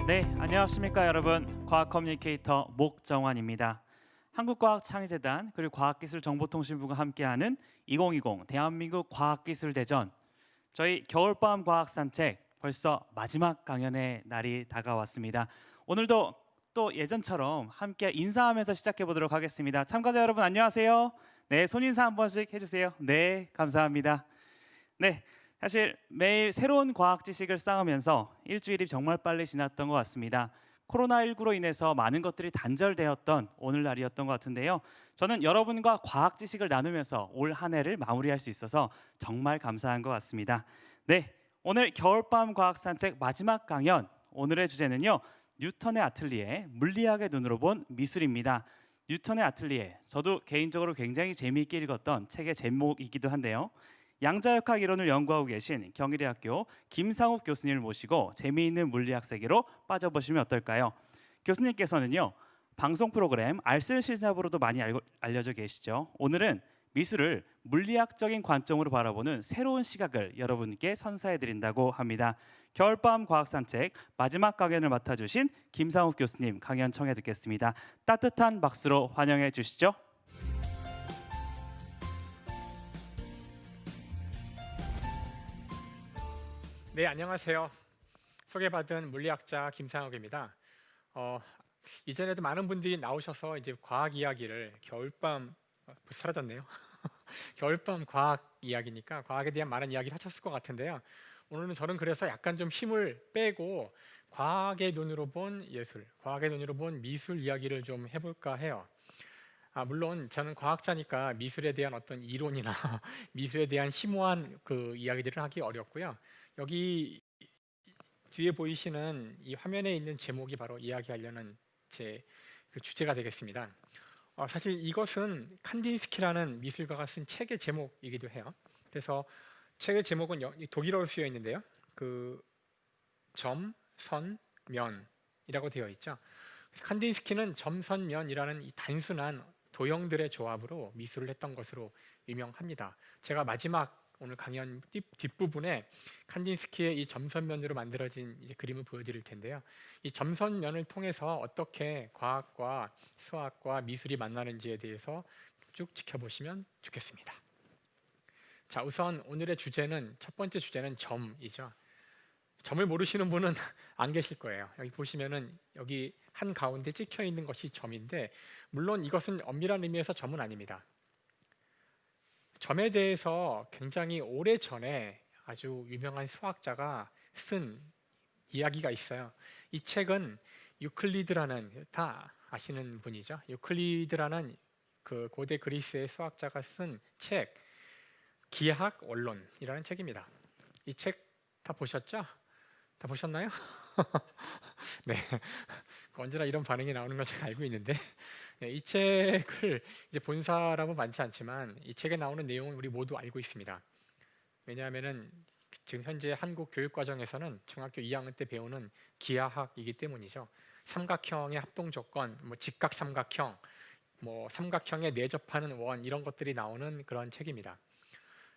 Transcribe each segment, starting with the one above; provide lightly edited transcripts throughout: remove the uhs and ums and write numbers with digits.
네, 안녕하십니까 여러분. 과학 커뮤니케이터 목정환입니다. 한국과학창의재단 그리고 과학기술정보통신부가 함께하는 2020 대한민국 과학기술대전, 저희 겨울밤 과학산책 벌써 마지막 강연의 날이 다가왔습니다. 오늘도 또 예전처럼 함께 인사하면서 시작해 보도록 하겠습니다. 참가자 여러분 안녕하세요. 네, 손인사 한 번씩 해주세요. 네, 감사합니다. 네, 사실 매일 새로운 과학 지식을 쌓으면서 일주일이 정말 빨리 지났던 것 같습니다. 코로나19로 인해서 많은 것들이 단절되었던 오늘날이었던 것 같은데요. 저는 여러분과 과학 지식을 나누면서 올 한 해를 마무리할 수 있어서 정말 감사한 것 같습니다. 네, 오늘 겨울밤 과학 산책 마지막 강연, 오늘의 주제는요, 뉴턴의 아틀리에, 물리학의 눈으로 본 미술입니다. 뉴턴의 아틀리에, 저도 개인적으로 굉장히 재미있게 읽었던 책의 제목이기도 한데요. 양자역학 이론을 연구하고 계신 경희대학교 김상욱 교수님을 모시고 재미있는 물리학 세계로 빠져보시면 어떨까요? 교수님께서는요, 방송 프로그램 알쓸시잡으로도 많이 알려져 계시죠. 오늘은 미술을 물리학적인 관점으로 바라보는 새로운 시각을 여러분께 선사해 드린다고 합니다. 겨울밤 과학산책 마지막 강연을 맡아주신 김상욱 교수님 강연 청해 듣겠습니다. 따뜻한 박수로 환영해 주시죠. 네, 안녕하세요. 소개받은 물리학자 김상욱입니다. 이전에도 많은 분들이 나오셔서 이제 과학 이야기를 겨울밤 사라졌네요. 겨울밤 과학 이야기니까 과학에 대한 많은 이야기를 하셨을 것 같은데요. 오늘은 저는 그래서 약간 좀 힘을 빼고 과학의 눈으로 본 예술, 과학의 눈으로 본 미술 이야기를 좀 해볼까 해요. 물론 저는 과학자니까 미술에 대한 어떤 이론이나 미술에 대한 심오한 그 이야기들을 하기 어렵고요. 여기 뒤에 보이시는 이 화면에 있는 제목이 바로 이야기하려는 제 그 주제가 되겠습니다. 사실 이것은 칸딘스키라는 미술가가 쓴 책의 제목이기도 해요. 그래서 책의 제목은 독일어로 쓰여 있는데요. 그 점, 선, 면이라고 되어 있죠. 칸딘스키는 점, 선, 면이라는 이 단순한 도형들의 조합으로 미술을 했던 것으로 유명합니다. 제가 마지막 오늘 강연 뒷부분에 칸딘스키의 이 점선면으로 만들어진 이제 그림을 보여드릴 텐데요. 이 점선면을 통해서 어떻게 과학과 수학과 미술이 만나는지에 대해서 쭉 지켜보시면 좋겠습니다. 자, 우선 오늘의 주제는 첫 번째 주제는 점이죠. 점을 모르시는 분은 안 계실 거예요. 여기 보시면은 여기 한 가운데 찍혀 있는 것이 점인데, 물론 이것은 엄밀한 의미에서 점은 아닙니다. 점에 대해서 굉장히 오래 전에 아주 유명한 수학자가 쓴 이야기가 있어요. 이 책은 유클리드라는, 다 아시는 분이죠. 유클리드라는 그 고대 그리스의 수학자가 쓴 책, 기하학 원론이라는 책입니다. 이 책 다 보셨죠? 다 보셨나요? 네, 언제나 이런 반응이 나오는 걸 제가 알고 있는데, 네, 이 책을 이제 본 사람은 많지 않지만 이 책에 나오는 내용은 우리 모두 알고 있습니다. 왜냐하면은 지금 현재 한국 교육 과정에서는 중학교 2학년 때 배우는 기하학이기 때문이죠. 삼각형의 합동 조건, 뭐 직각 삼각형, 뭐 삼각형에 내접하는 원, 이런 것들이 나오는 그런 책입니다.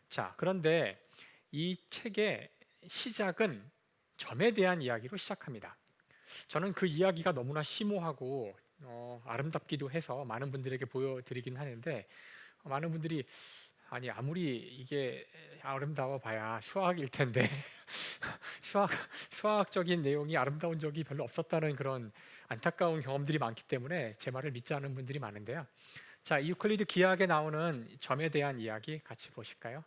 자, 그런데 이 책의 시작은 점에 대한 이야기로 시작합니다. 저는 그 이야기가 너무나 심오하고 아름답기도 해서 많은 분들에게 보여드리긴 하는데, 많은 분들이 아니 아무리 이게 아름다워 봐야 수학일 텐데 수학적인 내용이 아름다운 적이 별로 없었다는 그런 안타까운 경험들이 많기 때문에 제 말을 믿지 않는 분들이 많은데요. 자, 유클리드 기하학에 나오는 점에 대한 이야기 같이 보실까요?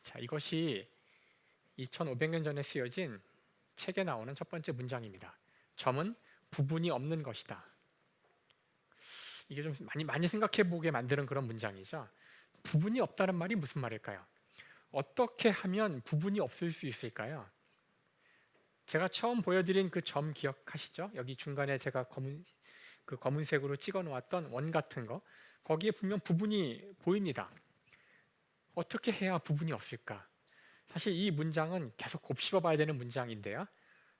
자, 이것이 2500년 전에 쓰여진 책에 나오는 첫 번째 문장입니다. 점은 부분이 없는 것이다. 이게 좀 많이 생각해 보게 만드는 그런 문장이죠. 부분이 없다는 말이 무슨 말일까요? 어떻게 하면 부분이 없을 수 있을까요? 제가 처음 보여드린 그 점 기억하시죠? 여기 중간에 제가 검은색으로 찍어 놓았던 원 같은 거, 거기에 분명 부분이 보입니다. 어떻게 해야 부분이 없을까? 사실 이 문장은 계속 곱씹어 봐야 되는 문장인데요.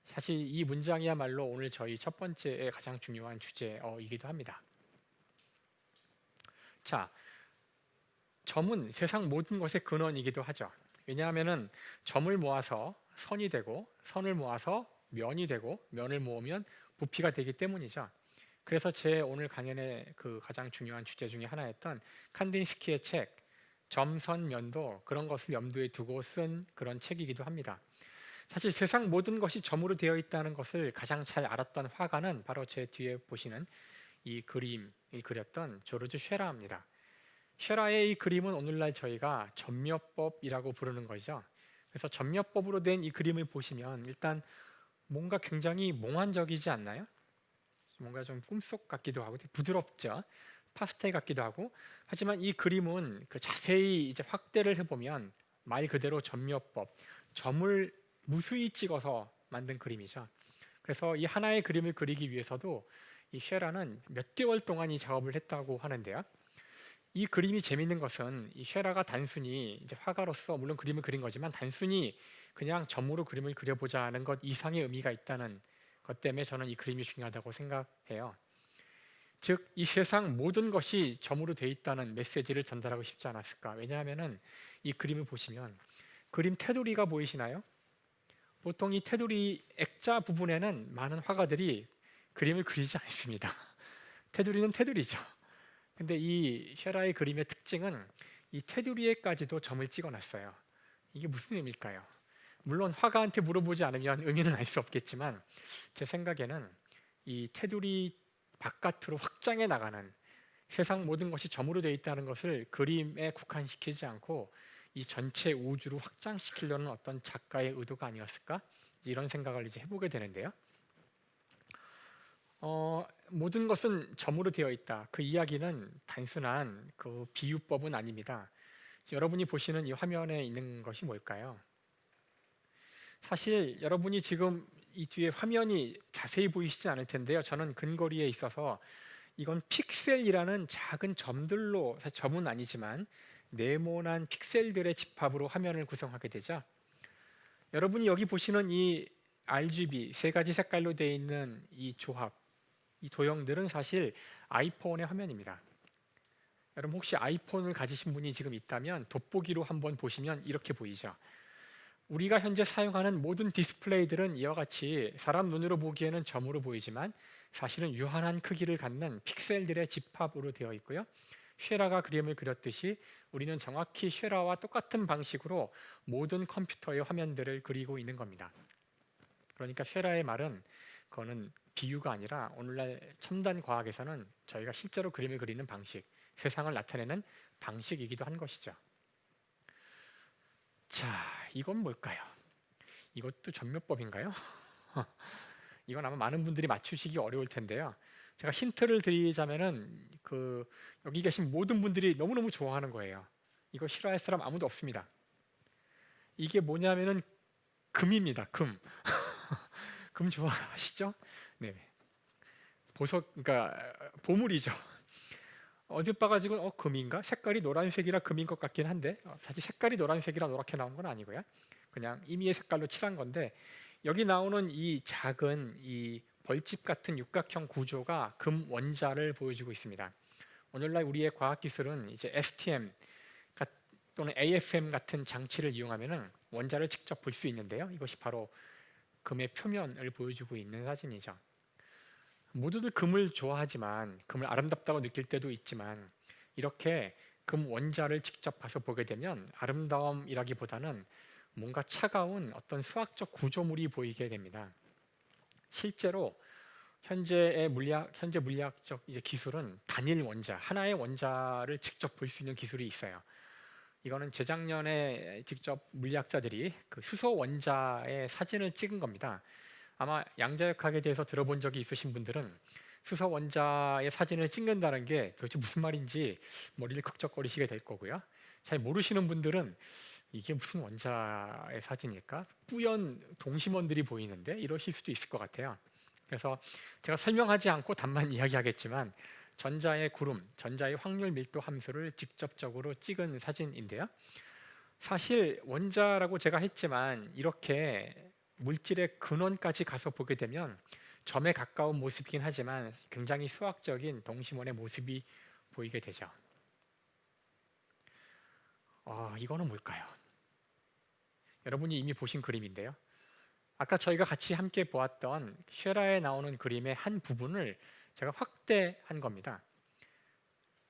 사실 이 문장이야말로 오늘 저희 첫 번째의 가장 중요한 주제이기도 합니다. 자, 점은 세상 모든 것의 근원이기도 하죠. 왜냐하면 점을 모아서 선이 되고 선을 모아서 면이 되고 면을 모으면 부피가 되기 때문이죠. 그래서 제 오늘 강연의 그 가장 중요한 주제 중에 하나였던 칸딘스키의 책 점선면도 그런 것을 염두에 두고 쓴 그런 책이기도 합니다. 사실 세상 모든 것이 점으로 되어 있다는 것을 가장 잘 알았던 화가는 바로 제 뒤에 보시는 이 그림을 그렸던 조르주 쉐라입니다. 쉐라의 이 그림은 오늘날 저희가 점묘법이라고 부르는 거죠. 그래서 점묘법으로 된 이 그림을 보시면 일단 뭔가 굉장히 몽환적이지 않나요? 뭔가 좀 꿈속 같기도 하고 되게 부드럽죠. 파스텔 같기도 하고. 하지만 이 그림은 그 자세히 이제 확대를 해보면 말 그대로 점묘법, 점을 무수히 찍어서 만든 그림이죠. 그래서 이 하나의 그림을 그리기 위해서도 이 쉐라는 몇 개월 동안 이 작업을 했다고 하는데요. 이 그림이 재밌는 것은 이 쉐라가 단순히 이제 화가로서 물론 그림을 그린 거지만 단순히 그냥 점으로 그림을 그려보자 하는 것 이상의 의미가 있다는 것 때문에 저는 이 그림이 중요하다고 생각해요. 즉, 이 세상 모든 것이 점으로 돼 있다는 메시지를 전달하고 싶지 않았을까? 왜냐하면은 이 그림을 보시면 그림 테두리가 보이시나요? 보통 이 테두리 액자 부분에는 많은 화가들이 그림을 그리지 않습니다. 테두리는 테두리죠. 근데 이 쉐라의 그림의 특징은 이 테두리에까지도 점을 찍어놨어요. 이게 무슨 의미일까요? 물론 화가한테 물어보지 않으면 의미는 알 수 없겠지만 제 생각에는 이 테두리 바깥으로 확장해 나가는 세상 모든 것이 점으로 되어 있다는 것을 그림에 국한시키지 않고 이 전체 우주로 확장시키려는 어떤 작가의 의도가 아니었을까? 이런 생각을 이제 해보게 되는데요. 모든 것은 점으로 되어 있다. 그 이야기는 단순한 그 비유법은 아닙니다. 여러분이 보시는 이 화면에 있는 것이 뭘까요? 사실 여러분이 지금 이 뒤에 화면이 자세히 보이시지 않을 텐데요. 저는 근거리에 있어서 이건 픽셀이라는 작은 점들로, 사실 점은 아니지만 네모난 픽셀들의 집합으로 화면을 구성하게 되죠. 여러분이 여기 보시는 이 RGB 세 가지 색깔로 되어 있는 이 조합, 이 도형들은 사실 아이폰의 화면입니다. 여러분 혹시 아이폰을 가지신 분이 지금 있다면 돋보기로 한번 보시면 이렇게 보이죠. 우리가 현재 사용하는 모든 디스플레이들은 이와 같이 사람 눈으로 보기에는 점으로 보이지만 사실은 유한한 크기를 갖는 픽셀들의 집합으로 되어 있고요. 쉐라가 그림을 그렸듯이 우리는 정확히 쉐라와 똑같은 방식으로 모든 컴퓨터의 화면들을 그리고 있는 겁니다. 그러니까 쉐라의 말은 그거는 비유가 아니라 오늘날 첨단 과학에서는 저희가 실제로 그림을 그리는 방식, 세상을 나타내는 방식이기도 한 것이죠. 자, 이건 뭘까요? 이것도 점묘법인가요? 이건 아마 많은 분들이 맞추시기 어려울 텐데요. 제가 힌트를 드리자면은 여기 계신 모든 분들이 너무너무 좋아하는 거예요. 이거 싫어할 사람 아무도 없습니다. 이게 뭐냐면은 금입니다. 금. 금 좋아하시죠? 네. 보석, 그러니까 보물이죠. 어디 봐가지고 금인가? 색깔이 노란색이라 금인 것 같긴 한데 사실 색깔이 노란색이라 노랗게 나온 건 아니고요. 그냥 임의의 색깔로 칠한 건데 여기 나오는 이 작은 이 벌집 같은 육각형 구조가 금 원자를 보여주고 있습니다. 오늘날 우리의 과학 기술은 이제 STM 또는 AFM 같은 장치를 이용하면은 원자를 직접 볼 수 있는데요. 이것이 바로 금의 표면을 보여주고 있는 사진이죠. 모두들 금을 좋아하지만 금을 아름답다고 느낄 때도 있지만 이렇게 금 원자를 직접 봐서 보게 되면 아름다움이라기보다는 뭔가 차가운 어떤 수학적 구조물이 보이게 됩니다. 실제로 현재 물리학적 이제 기술은 단일 원자, 하나의 원자를 직접 볼 수 있는 기술이 있어요. 이거는 재작년에 직접 물리학자들이 그 수소 원자의 사진을 찍은 겁니다. 아마 양자역학에 대해서 들어본 적이 있으신 분들은 수소 원자의 사진을 찍는다는 게 도대체 무슨 말인지 머리를 극적거리시게 될 거고요. 잘 모르시는 분들은 이게 무슨 원자의 사진일까? 뿌연 동심원들이 보이는데 이러실 수도 있을 것 같아요. 그래서 제가 설명하지 않고 답만 이야기하겠지만 전자의 구름, 전자의 확률 밀도 함수를 직접적으로 찍은 사진인데요. 사실 원자라고 제가 했지만 이렇게 물질의 근원까지 가서 보게 되면 점에 가까운 모습이긴 하지만 굉장히 수학적인 동심원의 모습이 보이게 되죠. 이거는 뭘까요? 여러분이 이미 보신 그림인데요. 아까 저희가 같이 함께 보았던 쉐라에 나오는 그림의 한 부분을 제가 확대한 겁니다.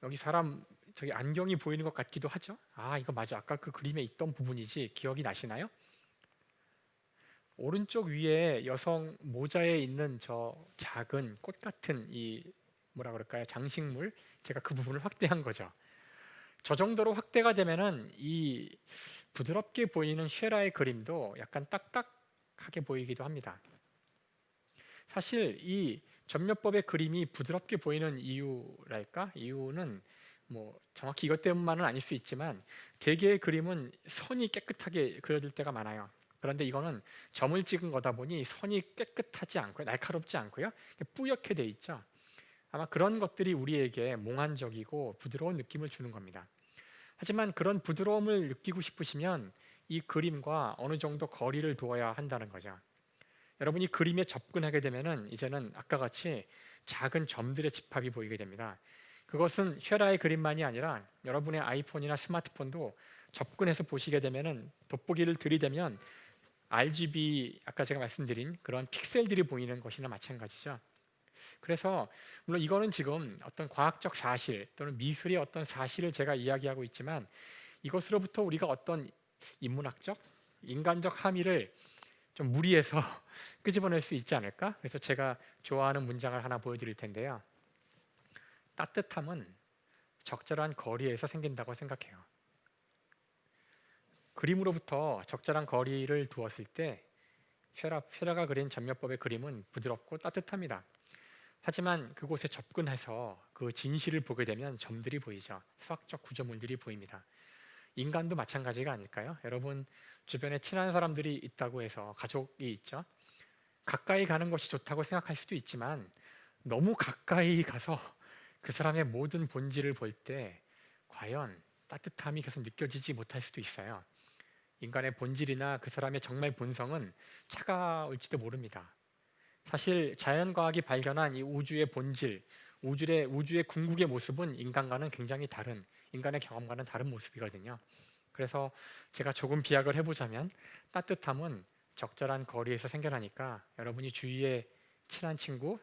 여기 사람 저기 안경이 보이는 것 같기도 하죠? 아, 이거 맞아. 아까 그 그림에 있던 부분이지. 기억이 나시나요? 오른쪽 위에 여성 모자에 있는 저 작은 꽃 같은 이 뭐라 그럴까요? 장식물. 제가 그 부분을 확대한 거죠. 저 정도로 확대가 되면은 이 부드럽게 보이는 쉐라의 그림도 약간 딱딱하게 보이기도 합니다. 사실 이 전묘법의 그림이 부드럽게 보이는 이유랄까? 이유는 뭐 정확히 이것 때문만은 아닐 수 있지만 대개의 그림은 선이 깨끗하게 그려질 때가 많아요. 그런데 이거는 점을 찍은 거다 보니 선이 깨끗하지 않고요, 날카롭지 않고요, 뿌옇게 돼 있죠. 아마 그런 것들이 우리에게 몽환적이고 부드러운 느낌을 주는 겁니다. 하지만 그런 부드러움을 느끼고 싶으시면 이 그림과 어느 정도 거리를 두어야 한다는 거죠. 여러분이 그림에 접근하게 되면은 이제는 아까 같이 작은 점들의 집합이 보이게 됩니다. 그것은 쉐라의 그림만이 아니라 여러분의 아이폰이나 스마트폰도 접근해서 보시게 되면은 돋보기를 들이대면 RGB, 아까 제가 말씀드린 그런 픽셀들이 보이는 것이나 마찬가지죠. 그래서 물론 이거는 지금 어떤 과학적 사실 또는 미술의 어떤 사실을 제가 이야기하고 있지만 이것으로부터 우리가 어떤 인문학적, 인간적 함의를 좀 무리해서 끄집어낼 수 있지 않을까? 그래서 제가 좋아하는 문장을 하나 보여드릴 텐데요. 따뜻함은 적절한 거리에서 생긴다고 생각해요. 그림으로부터 적절한 거리를 두었을 때 쉐라가 그린 전묘법의 그림은 부드럽고 따뜻합니다. 하지만 그곳에 접근해서 그 진실을 보게 되면 점들이 보이죠. 수학적 구조물들이 보입니다. 인간도 마찬가지가 아닐까요? 여러분 주변에 친한 사람들이 있다고 해서 가족이 있죠. 가까이 가는 것이 좋다고 생각할 수도 있지만 너무 가까이 가서 그 사람의 모든 본질을 볼 때 과연 따뜻함이 계속 느껴지지 못할 수도 있어요. 인간의 본질이나 그 사람의 정말 본성은 차가울지도 모릅니다. 사실 자연과학이 발견한 이 우주의 본질, 우주의 궁극의 모습은 인간과는 굉장히 다른, 인간의 경험과는 다른 모습이거든요. 그래서 제가 조금 비약을 해보자면 따뜻함은 적절한 거리에서 생겨나니까 여러분이 주위에 친한 친구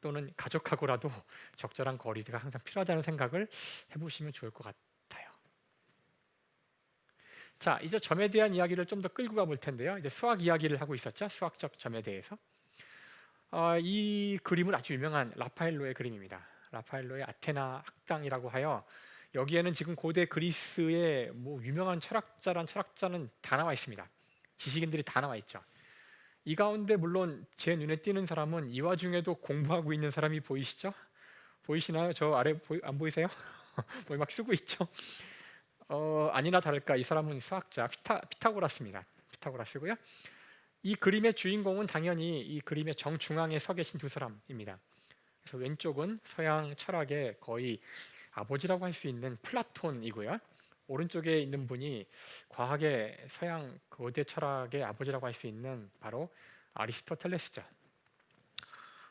또는 가족하고라도 적절한 거리가 항상 필요하다는 생각을 해보시면 좋을 것 같아요. 자, 이제 점에 대한 이야기를 좀 더 끌고 가볼 텐데요. 이제 수학 이야기를 하고 있었죠. 수학적 점에 대해서. 이 그림은 아주 유명한 라파엘로의 그림입니다. 라파엘로의 아테나 학당이라고 하여 여기에는 지금 고대 그리스의 뭐 유명한 철학자는 다 나와 있습니다. 지식인들이 다 나와 있죠. 이 가운데 물론 제 눈에 띄는 사람은 이 와중에도 공부하고 있는 사람이 보이시죠? 보이시나요? 저 아래 안 보이세요? 막 쓰고 있죠. 아니나 다를까 이 사람은 수학자 피타고라스입니다. 피타고라스고요. 이 그림의 주인공은 당연히 이 그림의 정중앙에 서 계신 두 사람입니다. 그래서 왼쪽은 서양 철학의 거의 아버지라고 할 수 있는 플라톤이고요. 오른쪽에 있는 분이 과학의 서양 거대 철학의 아버지라고 할 수 있는 바로 아리스토텔레스죠.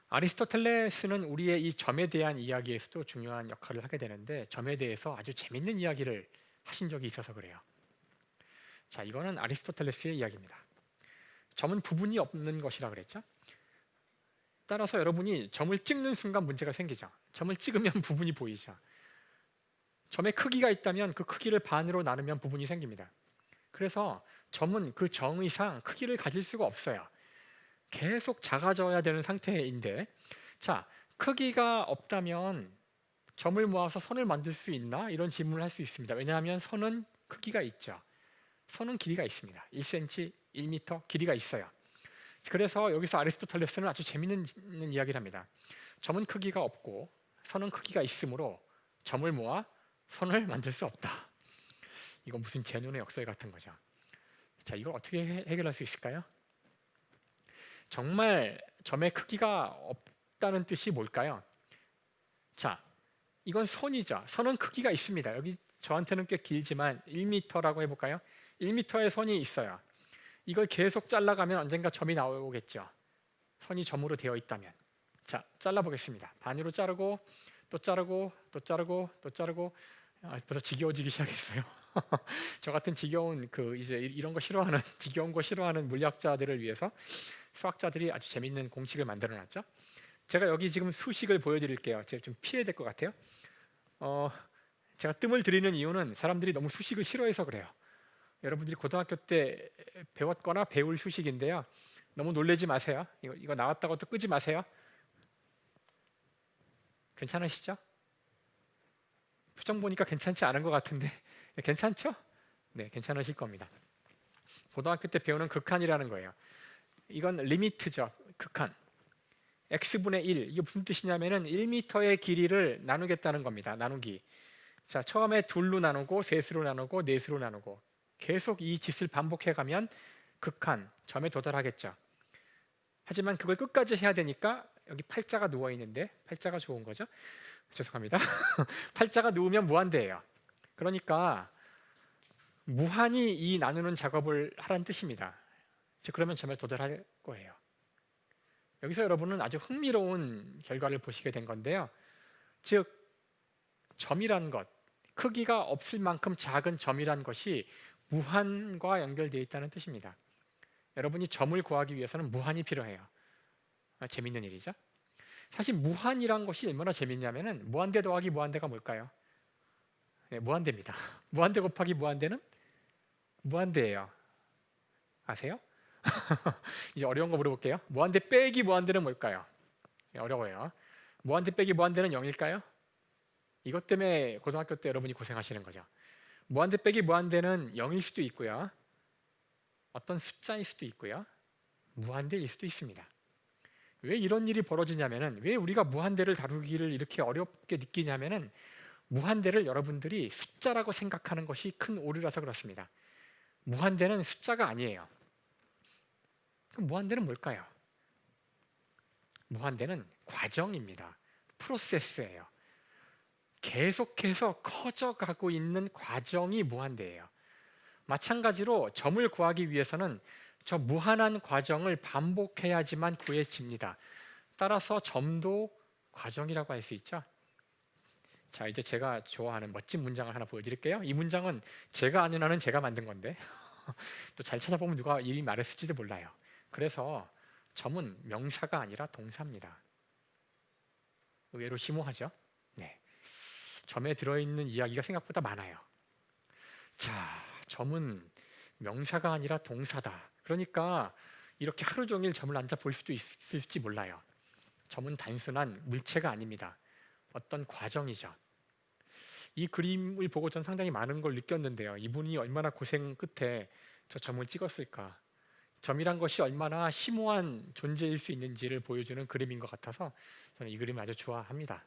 아리스토텔레스는 우리의 이 점에 대한 이야기에서도 중요한 역할을 하게 되는데 점에 대해서 아주 재밌는 이야기를 하신 적이 있어서 그래요. 자, 이거는 아리스토텔레스의 이야기입니다. 점은 부분이 없는 것이라 그랬죠. 따라서 여러분이 점을 찍는 순간 문제가 생기죠. 점을 찍으면 부분이 보이죠. 점의 크기가 있다면 그 크기를 반으로 나누면 부분이 생깁니다. 그래서 점은 그 정의상 크기를 가질 수가 없어요. 계속 작아져야 되는 상태인데, 자, 크기가 없다면 점을 모아서 선을 만들 수 있나? 이런 질문을 할 수 있습니다. 왜냐하면 선은 크기가 있죠. 선은 길이가 있습니다. 1cm, 1m 길이가 있어요. 그래서 여기서 아리스토텔레스는 아주 재미있는 이야기를 합니다. 점은 크기가 없고 선은 크기가 있으므로 점을 모아 선을 만들 수 없다. 이거 무슨 제논의 역설 같은 거죠. 자, 이걸 어떻게 해결할 수 있을까요? 정말 점의 크기가 없다는 뜻이 뭘까요? 자, 이건 선이죠. 선은 크기가 있습니다. 여기 저한테는 꽤 길지만 1m라고 해볼까요? 1m의 선이 있어요. 이걸 계속 잘라가면 언젠가 점이 나오겠죠. 선이 점으로 되어 있다면. 자, 잘라보겠습니다. 반으로 자르고 또 자르고 또 자르고 또 자르고 벌써 지겨워지기 시작했어요. 저 같은 지겨운 이제 이런 거 싫어하는 지겨운 거 싫어하는 물리학자들을 위해서 수학자들이 아주 재밌는 공식을 만들어 놨죠. 제가 여기 지금 수식을 보여드릴게요. 제가 좀 피해야 될 것 같아요. 어, 제가 뜸을 들이는 이유는 사람들이 너무 수식을 싫어해서 그래요. 여러분들이 고등학교 때 배웠거나 배울 수식인데요. 너무 놀라지 마세요. 이거 나왔다고 또 끄지 마세요. 괜찮으시죠? 표정 보니까 괜찮지 않은 것 같은데 괜찮죠? 네, 괜찮으실 겁니다. 고등학교 때 배우는 극한이라는 거예요. 이건 리미트죠. 극한. x분의 1. 이게 무슨 뜻이냐면은 1m의 길이를 나누겠다는 겁니다. 나누기. 자, 처음에 둘로 나누고 셋으로 나누고 넷으로 나누고 계속 이 짓을 반복해 가면 극한 점에 도달하겠죠. 하지만 그걸 끝까지 해야 되니까 여기 팔자가 누워 있는데 팔자가 좋은 거죠. 죄송합니다. 팔자가 누우면 무한대예요. 그러니까 무한히 이 나누는 작업을 하라는 뜻입니다. 즉 그러면 점에 도달할 거예요. 여기서 여러분은 아주 흥미로운 결과를 보시게 된 건데요. 즉 점이란 것, 크기가 없을 만큼 작은 점이란 것이 무한과 연결되어 있다는 뜻입니다. 여러분이 점을 구하기 위해서는 무한이 필요해요. 재밌는 일이죠. 사실 무한이란 것이 얼마나 재밌냐면은 무한대 더하기 무한대가 뭘까요? 네, 무한대입니다. 무한대 곱하기 무한대는 무한대예요. 아세요? 이제 어려운 거 물어볼게요. 무한대 빼기 무한대는 뭘까요? 네, 어려워요. 무한대 빼기 무한대는 0일까요? 이것 때문에 고등학교 때 여러분이 고생하시는 거죠. 무한대 빼기 무한대는 0일 수도 있고요. 어떤 숫자일 수도 있고요. 무한대일 수도 있습니다. 왜 이런 일이 벌어지냐면은 왜 우리가 무한대를 다루기를 이렇게 어렵게 느끼냐면은 무한대를 여러분들이 숫자라고 생각하는 것이 큰 오류라서 그렇습니다. 무한대는 숫자가 아니에요. 그럼 무한대는 뭘까요? 무한대는 과정입니다. 프로세스예요. 계속해서 커져가고 있는 과정이 무한대예요. 마찬가지로 점을 구하기 위해서는 저 무한한 과정을 반복해야지만 구해집니다. 따라서 점도 과정이라고 할 수 있죠. 자, 이제 제가 좋아하는 멋진 문장을 하나 보여드릴게요. 이 문장은 제가 아는 한은 제가 만든 건데 또 잘 찾아보면 누가 이미 말했을지도 몰라요. 그래서 점은 명사가 아니라 동사입니다. 의외로 심오하죠? 네. 점에 들어있는 이야기가 생각보다 많아요. 자, 점은 명사가 아니라 동사다. 그러니까 이렇게 하루 종일 점을 앉아 볼 수도 있을지 몰라요. 점은 단순한 물체가 아닙니다. 어떤 과정이죠. 이 그림을 보고 전 상당히 많은 걸 느꼈는데요. 이분이 얼마나 고생 끝에 저 점을 찍었을까. 점이란 것이 얼마나 심오한 존재일 수 있는지를 보여주는 그림인 것 같아서 저는 이 그림을 아주 좋아합니다.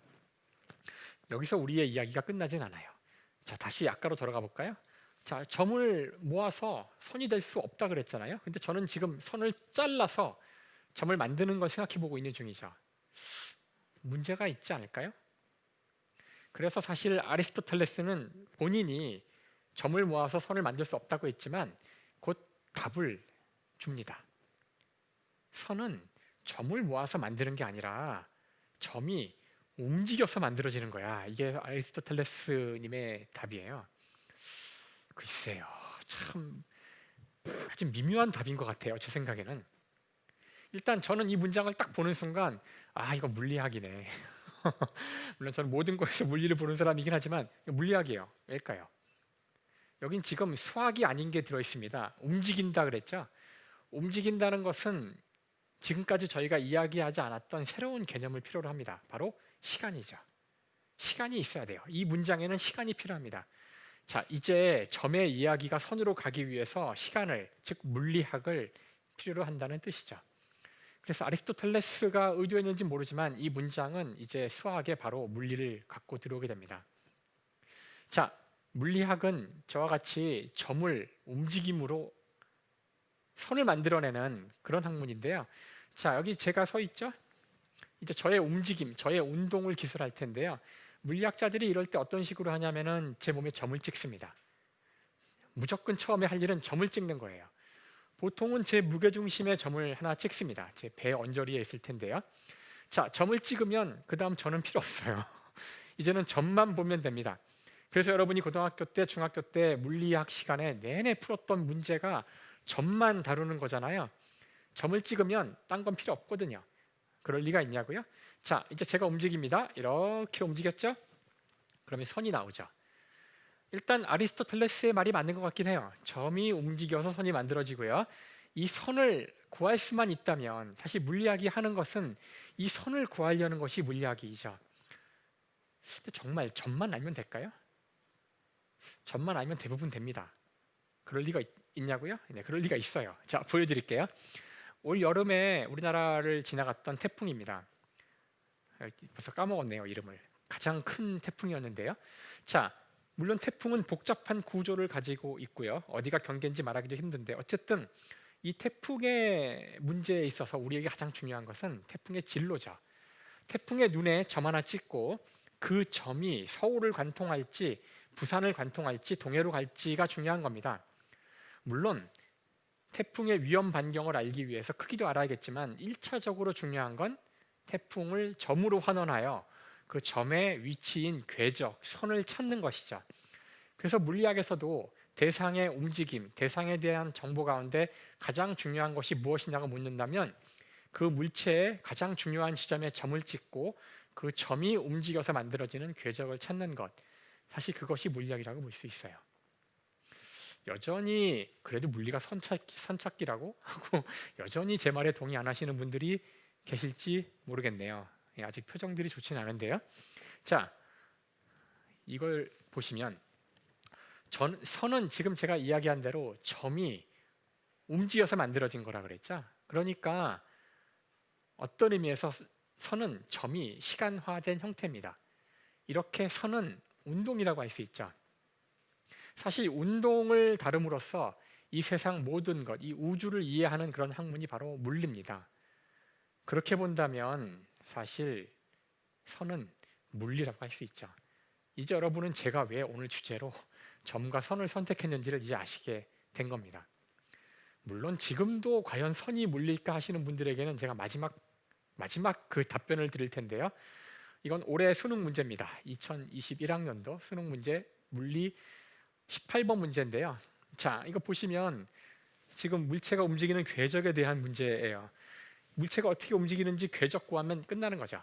여기서 우리의 이야기가 끝나진 않아요. 자, 다시 아까로 돌아가 볼까요? 자, 점을 모아서 선이 될 수 없다 그랬잖아요. 근데 저는 지금 선을 잘라서 점을 만드는 걸 생각해 보고 있는 중이죠. 문제가 있지 않을까요? 그래서 사실 아리스토텔레스는 본인이 점을 모아서 선을 만들 수 없다고 했지만 곧 답을 줍니다. 선은 점을 모아서 만드는 게 아니라 점이 움직여서 만들어지는 거야. 이게 아리스토텔레스님의 답이에요. 글쎄요, 참 아주 미묘한 답인 것 같아요. 제 생각에는. 일단 저는 이 문장을 딱 보는 순간 아, 이거 물리학이네. 물론 저는 모든 거에서 물리를 보는 사람이긴 하지만 물리학이에요. 왜일까요? 여긴 지금 수학이 아닌 게 들어있습니다. 움직인다 그랬죠? 움직인다는 것은 지금까지 저희가 이야기하지 않았던 새로운 개념을 필요로 합니다. 바로 시간이죠. 시간이 있어야 돼요. 이 문장에는 시간이 필요합니다. 자, 이제 점의 이야기가 선으로 가기 위해서 시간을, 즉 물리학을 필요로 한다는 뜻이죠. 그래서 아리스토텔레스가 의도했는지 모르지만 이 문장은 이제 수학에 바로 물리를 갖고 들어오게 됩니다. 자, 물리학은 저와 같이 점을 움직임으로 선을 만들어내는 그런 학문인데요. 자, 여기 제가 서 있죠? 이제 저의 움직임, 저의 운동을 기술할 텐데요. 물리학자들이 이럴 때 어떤 식으로 하냐면은 제 몸에 점을 찍습니다. 무조건 처음에 할 일은 점을 찍는 거예요. 보통은 제 무게중심의 점을 하나 찍습니다. 제 배 언저리에 있을 텐데요. 자, 점을 찍으면 그 다음 저는 필요 없어요. 이제는 점만 보면 됩니다. 그래서 여러분이 고등학교 때, 중학교 때 물리학 시간에 내내 풀었던 문제가 점만 다루는 거잖아요. 점을 찍으면 딴 건 필요 없거든요. 그럴 리가 있냐고요? 자, 이제 제가 움직입니다. 이렇게 움직였죠? 그러면 선이 나오죠. 일단 아리스토텔레스의 말이 맞는 것 같긴 해요. 점이 움직여서 선이 만들어지고요. 이 선을 구할 수만 있다면, 사실 물리학이 하는 것은 이 선을 구하려는 것이 물리학이죠. 근데 정말 점만 알면 될까요? 점만 알면 대부분 됩니다. 그럴 리가 있냐고요? 네, 그럴 리가 있어요. 자, 보여드릴게요. 올 여름에 우리나라를 지나갔던 태풍입니다. 벌써 까먹었네요, 이름을. 가장 큰 태풍이었는데요. 자, 물론 태풍은 복잡한 구조를 가지고 있고요. 어디가 경계인지 말하기도 힘든데, 어쨌든 이 태풍의 문제에 있어서 우리에게 가장 중요한 것은 태풍의 진로죠. 태풍의 눈에 점 하나 찍고 그 점이 서울을 관통할지 부산을 관통할지 동해로 갈지가 중요한 겁니다. 물론 태풍의 위험 반경을 알기 위해서 크기도 알아야겠지만 1차적으로 중요한 건 태풍을 점으로 환원하여 그 점의 위치인 궤적, 선을 찾는 것이죠. 그래서 물리학에서도 대상의 움직임, 대상에 대한 정보 가운데 가장 중요한 것이 무엇이냐고 묻는다면 그 물체의 가장 중요한 지점에 점을 찍고 그 점이 움직여서 만들어지는 궤적을 찾는 것, 사실 그것이 물리학이라고 볼 수 있어요. 여전히 그래도 물리가 선찾기라고 하고 여전히 제 말에 동의 안 하시는 분들이 계실지 모르겠네요. 아직 표정들이 좋지는 않은데요. 자, 이걸 보시면 선은 지금 제가 이야기한 대로 점이 움직여서 만들어진 거라 그랬죠. 그러니까 어떤 의미에서 선은 점이 시간화된 형태입니다. 이렇게 선은 운동이라고 할 수 있죠. 사실 운동을 다룸으로써 이 세상 모든 것, 이 우주를 이해하는 그런 학문이 바로 물리입니다. 그렇게 본다면 사실 선은 물리라고 할 수 있죠. 이제 여러분은 제가 왜 오늘 주제로 점과 선을 선택했는지를 이제 아시게 된 겁니다. 물론 지금도 과연 선이 물릴까 하시는 분들에게는 제가 마지막 그 답변을 드릴 텐데요. 이건 올해 수능 문제입니다. 2021학년도 수능 문제 물리 18번 문제인데요. 자, 이거 보시면 지금 물체가 움직이는 궤적에 대한 문제예요. 물체가 어떻게 움직이는지 궤적 구하면 끝나는 거죠.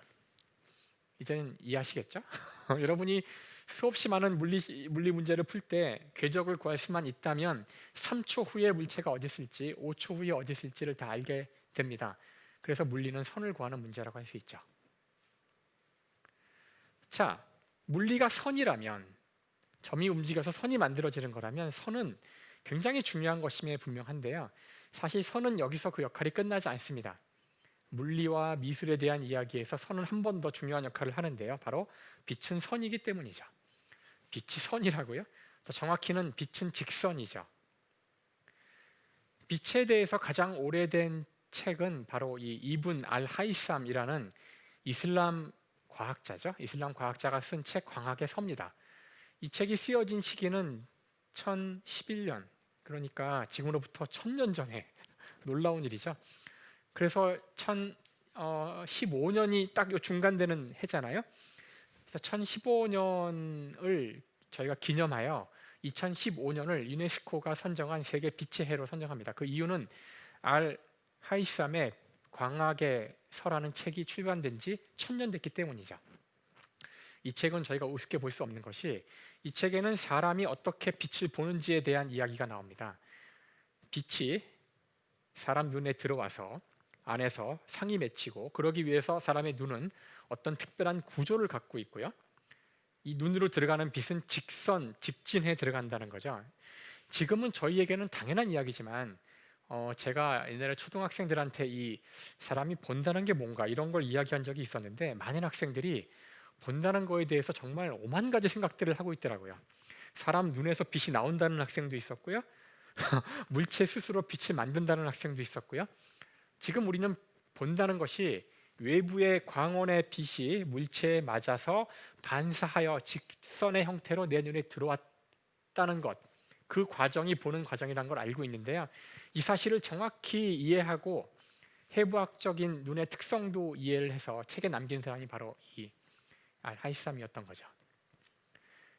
이제는 이해하시겠죠? 여러분이 수없이 많은 물리 문제를 풀 때 궤적을 구할 수만 있다면 3초 후에 물체가 어디 있을지 5초 후에 어디 있을지를 다 알게 됩니다. 그래서 물리는 선을 구하는 문제라고 할 수 있죠. 자, 물리가 선이라면, 점이 움직여서 선이 만들어지는 거라면 선은 굉장히 중요한 것임에 분명한데요. 사실 선은 여기서 그 역할이 끝나지 않습니다. 물리와 미술에 대한 이야기에서 선은 한 번 더 중요한 역할을 하는데요. 바로 빛은 선이기 때문이죠. 빛이 선이라고요? 더 정확히는 빛은 직선이죠. 빛에 대해서 가장 오래된 책은 바로 이 이븐 알-하이삼이라는 이슬람 과학자죠. 이슬람 과학자가 쓴 책 광학의 서입니다. 이 책이 쓰여진 시기는 1011년, 그러니까 지금으로부터 1000년 전에, 놀라운 일이죠. 그래서 1015년이 딱 요 중간되는 해잖아요. 그래서 1015년을 저희가 기념하여 2015년을 유네스코가 선정한 세계 빛의 해로 선정합니다. 그 이유는 알-하이삼의 광학의 서라는 책이 출간된 지 1000년 됐기 때문이죠. 이 책은 저희가 우습게 볼 수 없는 것이, 이 책에는 사람이 어떻게 빛을 보는지에 대한 이야기가 나옵니다. 빛이 사람 눈에 들어와서 안에서 상이 맺히고, 그러기 위해서 사람의 눈은 어떤 특별한 구조를 갖고 있고요. 이 눈으로 들어가는 빛은 직선, 직진해 들어간다는 거죠. 지금은 저희에게는 당연한 이야기지만 제가 옛날에 초등학생들한테 이 사람이 본다는 게 뭔가 이런 걸 이야기한 적이 있었는데, 많은 학생들이 본다는 거에 대해서 정말 오만 가지 생각들을 하고 있더라고요. 사람 눈에서 빛이 나온다는 학생도 있었고요. 물체 스스로 빛을 만든다는 학생도 있었고요. 지금 우리는 본다는 것이 외부의 광원의 빛이 물체에 맞아서 반사하여 직선의 형태로 내 눈에 들어왔다는 것, 그 과정이 보는 과정이라는 걸 알고 있는데요. 이 사실을 정확히 이해하고 해부학적인 눈의 특성도 이해를 해서 책에 남긴 사람이 바로 이 알-하이삼이었던 거죠.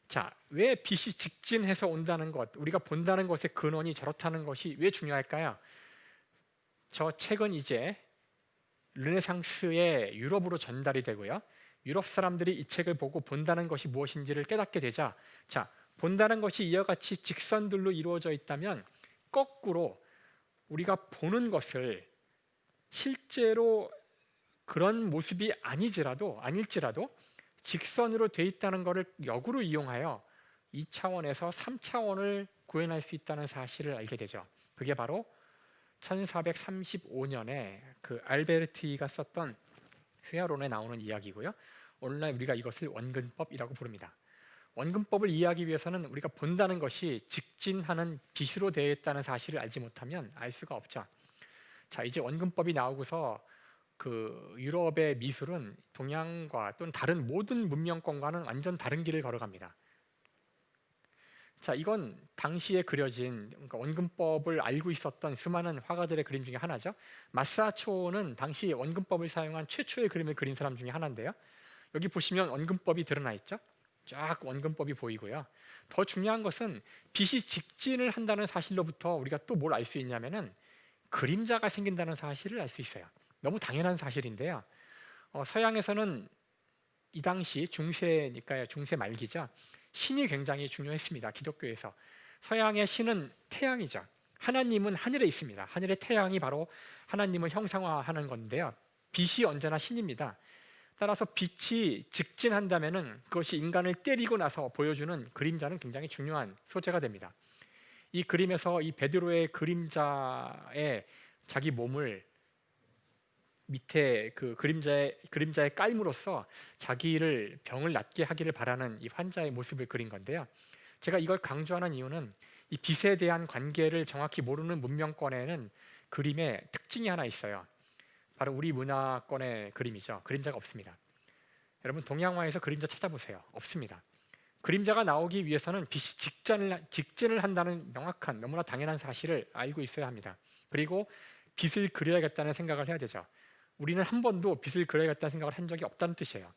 자, 왜 빛이 직진해서 온다는 것, 우리가 본다는 것의 근원이 저렇다는 것이 왜 중요할까요? 저 책은 이제 르네상스의 유럽으로 전달이 되고요. 유럽 사람들이 이 책을 보고 본다는 것이 무엇인지를 깨닫게 되자, 자, 본다는 것이 이와 같이 직선들로 이루어져 있다면 거꾸로 우리가 보는 것을 실제로 그런 모습이 아닐지라도 직선으로 돼 있다는 것을 역으로 이용하여 2차원에서 3차원을 구현할 수 있다는 사실을 알게 되죠. 그게 바로 1435년에 그 알베르티가 썼던 회화론에 나오는 이야기고요. 오늘날 우리가 이것을 원근법이라고 부릅니다. 원근법을 이해하기 위해서는 우리가 본다는 것이 직진하는 빛으로 되어 있다는 사실을 알지 못하면 알 수가 없죠. 자, 이제 원근법이 나오고서 그 유럽의 미술은 동양과 또는 다른 모든 문명권과는 완전 다른 길을 걸어갑니다. 자, 이건 당시에 그려진, 그러니까 원근법을 알고 있었던 수많은 화가들의 그림 중에 하나죠. 마사초는 당시 원근법을 사용한 최초의 그림을 그린 사람 중에 하나인데요. 여기 보시면 원근법이 드러나 있죠. 쫙 원근법이 보이고요. 더 중요한 것은 빛이 직진을 한다는 사실로부터 우리가 또 뭘 알 수 있냐면은 그림자가 생긴다는 사실을 알 수 있어요. 너무 당연한 사실인데요. 서양에서는 이 당시 중세니까요, 중세 말기죠. 신이 굉장히 중요했습니다. 기독교에서 서양의 신은 태양이죠. 하나님은 하늘에 있습니다. 하늘의 태양이 바로 하나님을 형상화하는 건데요. 빛이 언제나 신입니다. 따라서 빛이 직진한다면은 그것이 인간을 때리고 나서 보여주는 그림자는 굉장히 중요한 소재가 됩니다. 이 그림에서 이 베드로의 그림자에 자기 몸을 밑에 그 그림자에 깔므로써 자기를 병을 낫게 하기를 바라는 이 환자의 모습을 그린 건데요. 제가 이걸 강조하는 이유는 이 빛에 대한 관계를 정확히 모르는 문명권에는 그림의 특징이 하나 있어요. 바로 우리 문화권의 그림이죠. 그림자가 없습니다. 여러분 동양화에서 그림자 찾아보세요. 없습니다. 그림자가 나오기 위해서는 빛이 직진을 한다는 명확한 너무나 당연한 사실을 알고 있어야 합니다. 그리고 빛을 그려야겠다는 생각을 해야 되죠. 우리는 한 번도 빛을 그려야겠다는 생각을 한 적이 없다는 뜻이에요.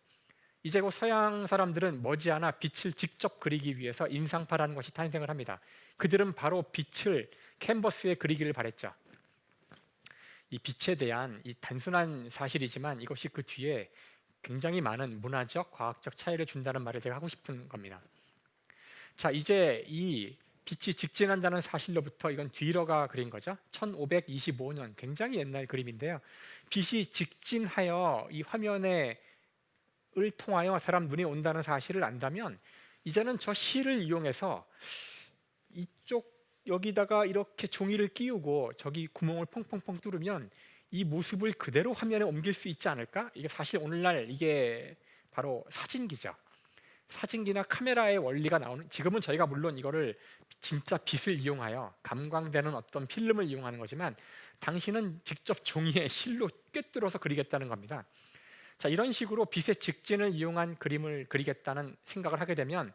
이제 곧 서양 사람들은 머지않아 빛을 직접 그리기 위해서 인상파라는 것이 탄생을 합니다. 그들은 바로 빛을 캔버스에 그리기를 바랬죠. 이 빛에 대한 이 단순한 사실이지만 이것이 그 뒤에 굉장히 많은 문화적, 과학적 차이를 준다는 말을 제가 하고 싶은 겁니다. 자, 이제 이 빛이 직진한다는 사실로부터 이건 뒤러가 그린 거죠. 1525년, 굉장히 옛날 그림인데요. 빛이 직진하여 이 화면에 을 통하여 사람 눈에 온다는 사실을 안다면 이제는 저 실을 이용해서 이쪽 여기다가 이렇게 종이를 끼우고 저기 구멍을 펑펑펑 뚫으면 이 모습을 그대로 화면에 옮길 수 있지 않을까? 이게 사실 오늘날 이게 바로 사진기죠. 사진기나 카메라의 원리가 나오는, 지금은 저희가 물론 이거를 진짜 빛을 이용하여 감광되는 어떤 필름을 이용하는 거지만 당시는 직접 종이에 실로 꿰뚫어서 그리겠다는 겁니다. 자, 이런 식으로 빛의 직진을 이용한 그림을 그리겠다는 생각을 하게 되면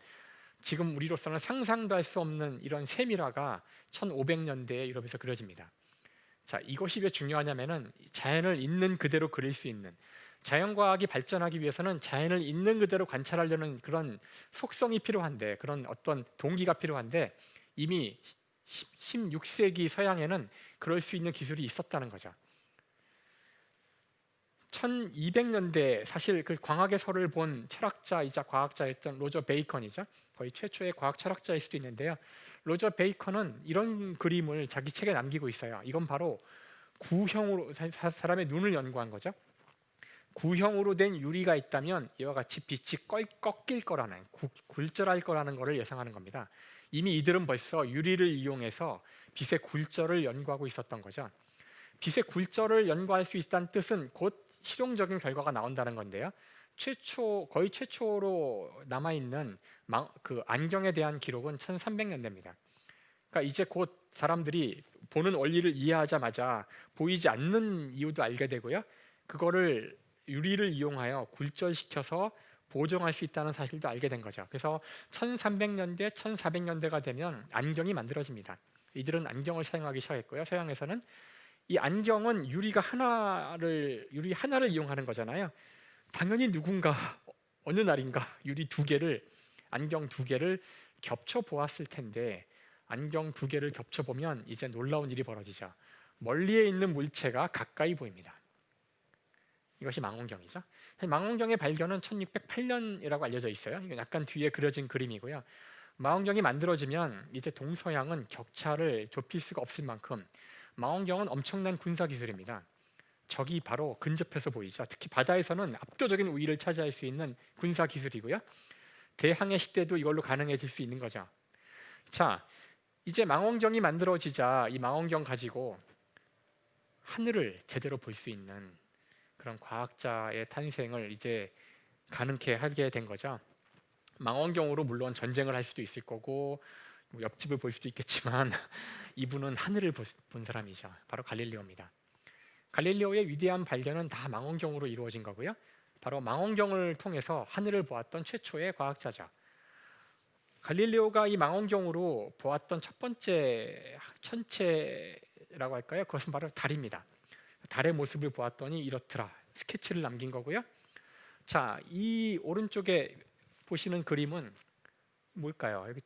지금 우리로서는 상상도 할 수 없는 이런 세밀화가 1500년대에 유럽에서 그려집니다. 자, 이것이 왜 중요하냐면은 자연을 있는 그대로 그릴 수 있는, 자연과학이 발전하기 위해서는 자연을 있는 그대로 관찰하려는 그런 속성이 필요한데, 그런 어떤 동기가 필요한데 이미 16세기 서양에는 그럴 수 있는 기술이 있었다는 거죠. 1200년대 사실 그 광학의 설을 본 철학자이자 과학자였던 로저 베이컨이죠. 거의 최초의 과학 철학자일 수도 있는데요. 로저 베이컨은 이런 그림을 자기 책에 남기고 있어요. 이건 바로 구형으로 사람의 눈을 연구한 거죠. 구형으로 된 유리가 있다면 이와 같이 빛이 꺾일 거라는, 굴절할 거라는 것을 예상하는 겁니다. 이미 이들은 벌써 유리를 이용해서 빛의 굴절을 연구하고 있었던 거죠. 빛의 굴절을 연구할 수 있다는 뜻은 곧 실용적인 결과가 나온다는 건데요. 거의 최초로 남아있는 그 안경에 대한 기록은 1300년대입니다. 그러니까 이제 곧 사람들이 보는 원리를 이해하자마자 보이지 않는 이유도 알게 되고요. 그거를 유리를 이용하여 굴절시켜서 보정할 수 있다는 사실도 알게 된 거죠. 그래서 1300년대, 1400년대가 되면 안경이 만들어집니다. 이들은 안경을 사용하기 시작했고요. 서양에서는 이 안경은 유리 하나를 이용하는 거잖아요. 당연히 누군가 어느 날인가 유리 2개를 안경 두 개를 겹쳐 보았을 텐데 안경 두 개를 겹쳐 보면 이제 놀라운 일이 벌어지죠. 멀리에 있는 물체가 가까이 보입니다. 이것이 망원경이죠. 망원경의 발견은 1608년이라고 알려져 있어요. 이건 약간 뒤에 그려진 그림이고요. 망원경이 만들어지면 이제 동서양은 격차를 좁힐 수가 없을 만큼 망원경은 엄청난 군사 기술입니다. 적이 바로 근접해서 보이죠. 특히 바다에서는 압도적인 우위를 차지할 수 있는 군사 기술이고요. 대항해 시대도 이걸로 가능해질 수 있는 거죠. 자, 이제 망원경이 만들어지자 이 망원경 가지고 하늘을 제대로 볼 수 있는 그런 과학자의 탄생을 이제 가능케 하게 된 거죠. 망원경으로 물론 전쟁을 할 수도 있을 거고 뭐 옆집을 볼 수도 있겠지만 이분은 하늘을 본 사람이죠. 바로 갈릴레오입니다. 갈릴레오의 위대한 발견은 다 망원경으로 이루어진 거고요. 바로 망원경을 통해서 하늘을 보았던 최초의 과학자죠. 갈릴레오가 이 망원경으로 보았던 첫 번째 천체라고 할까요? 그것은 바로 달입니다. 달의 모습을 보았더니 이렇더라. 스케치를 남긴 거고요. 자, 이 오른쪽에 보시는 그림은 뭘까요? 여기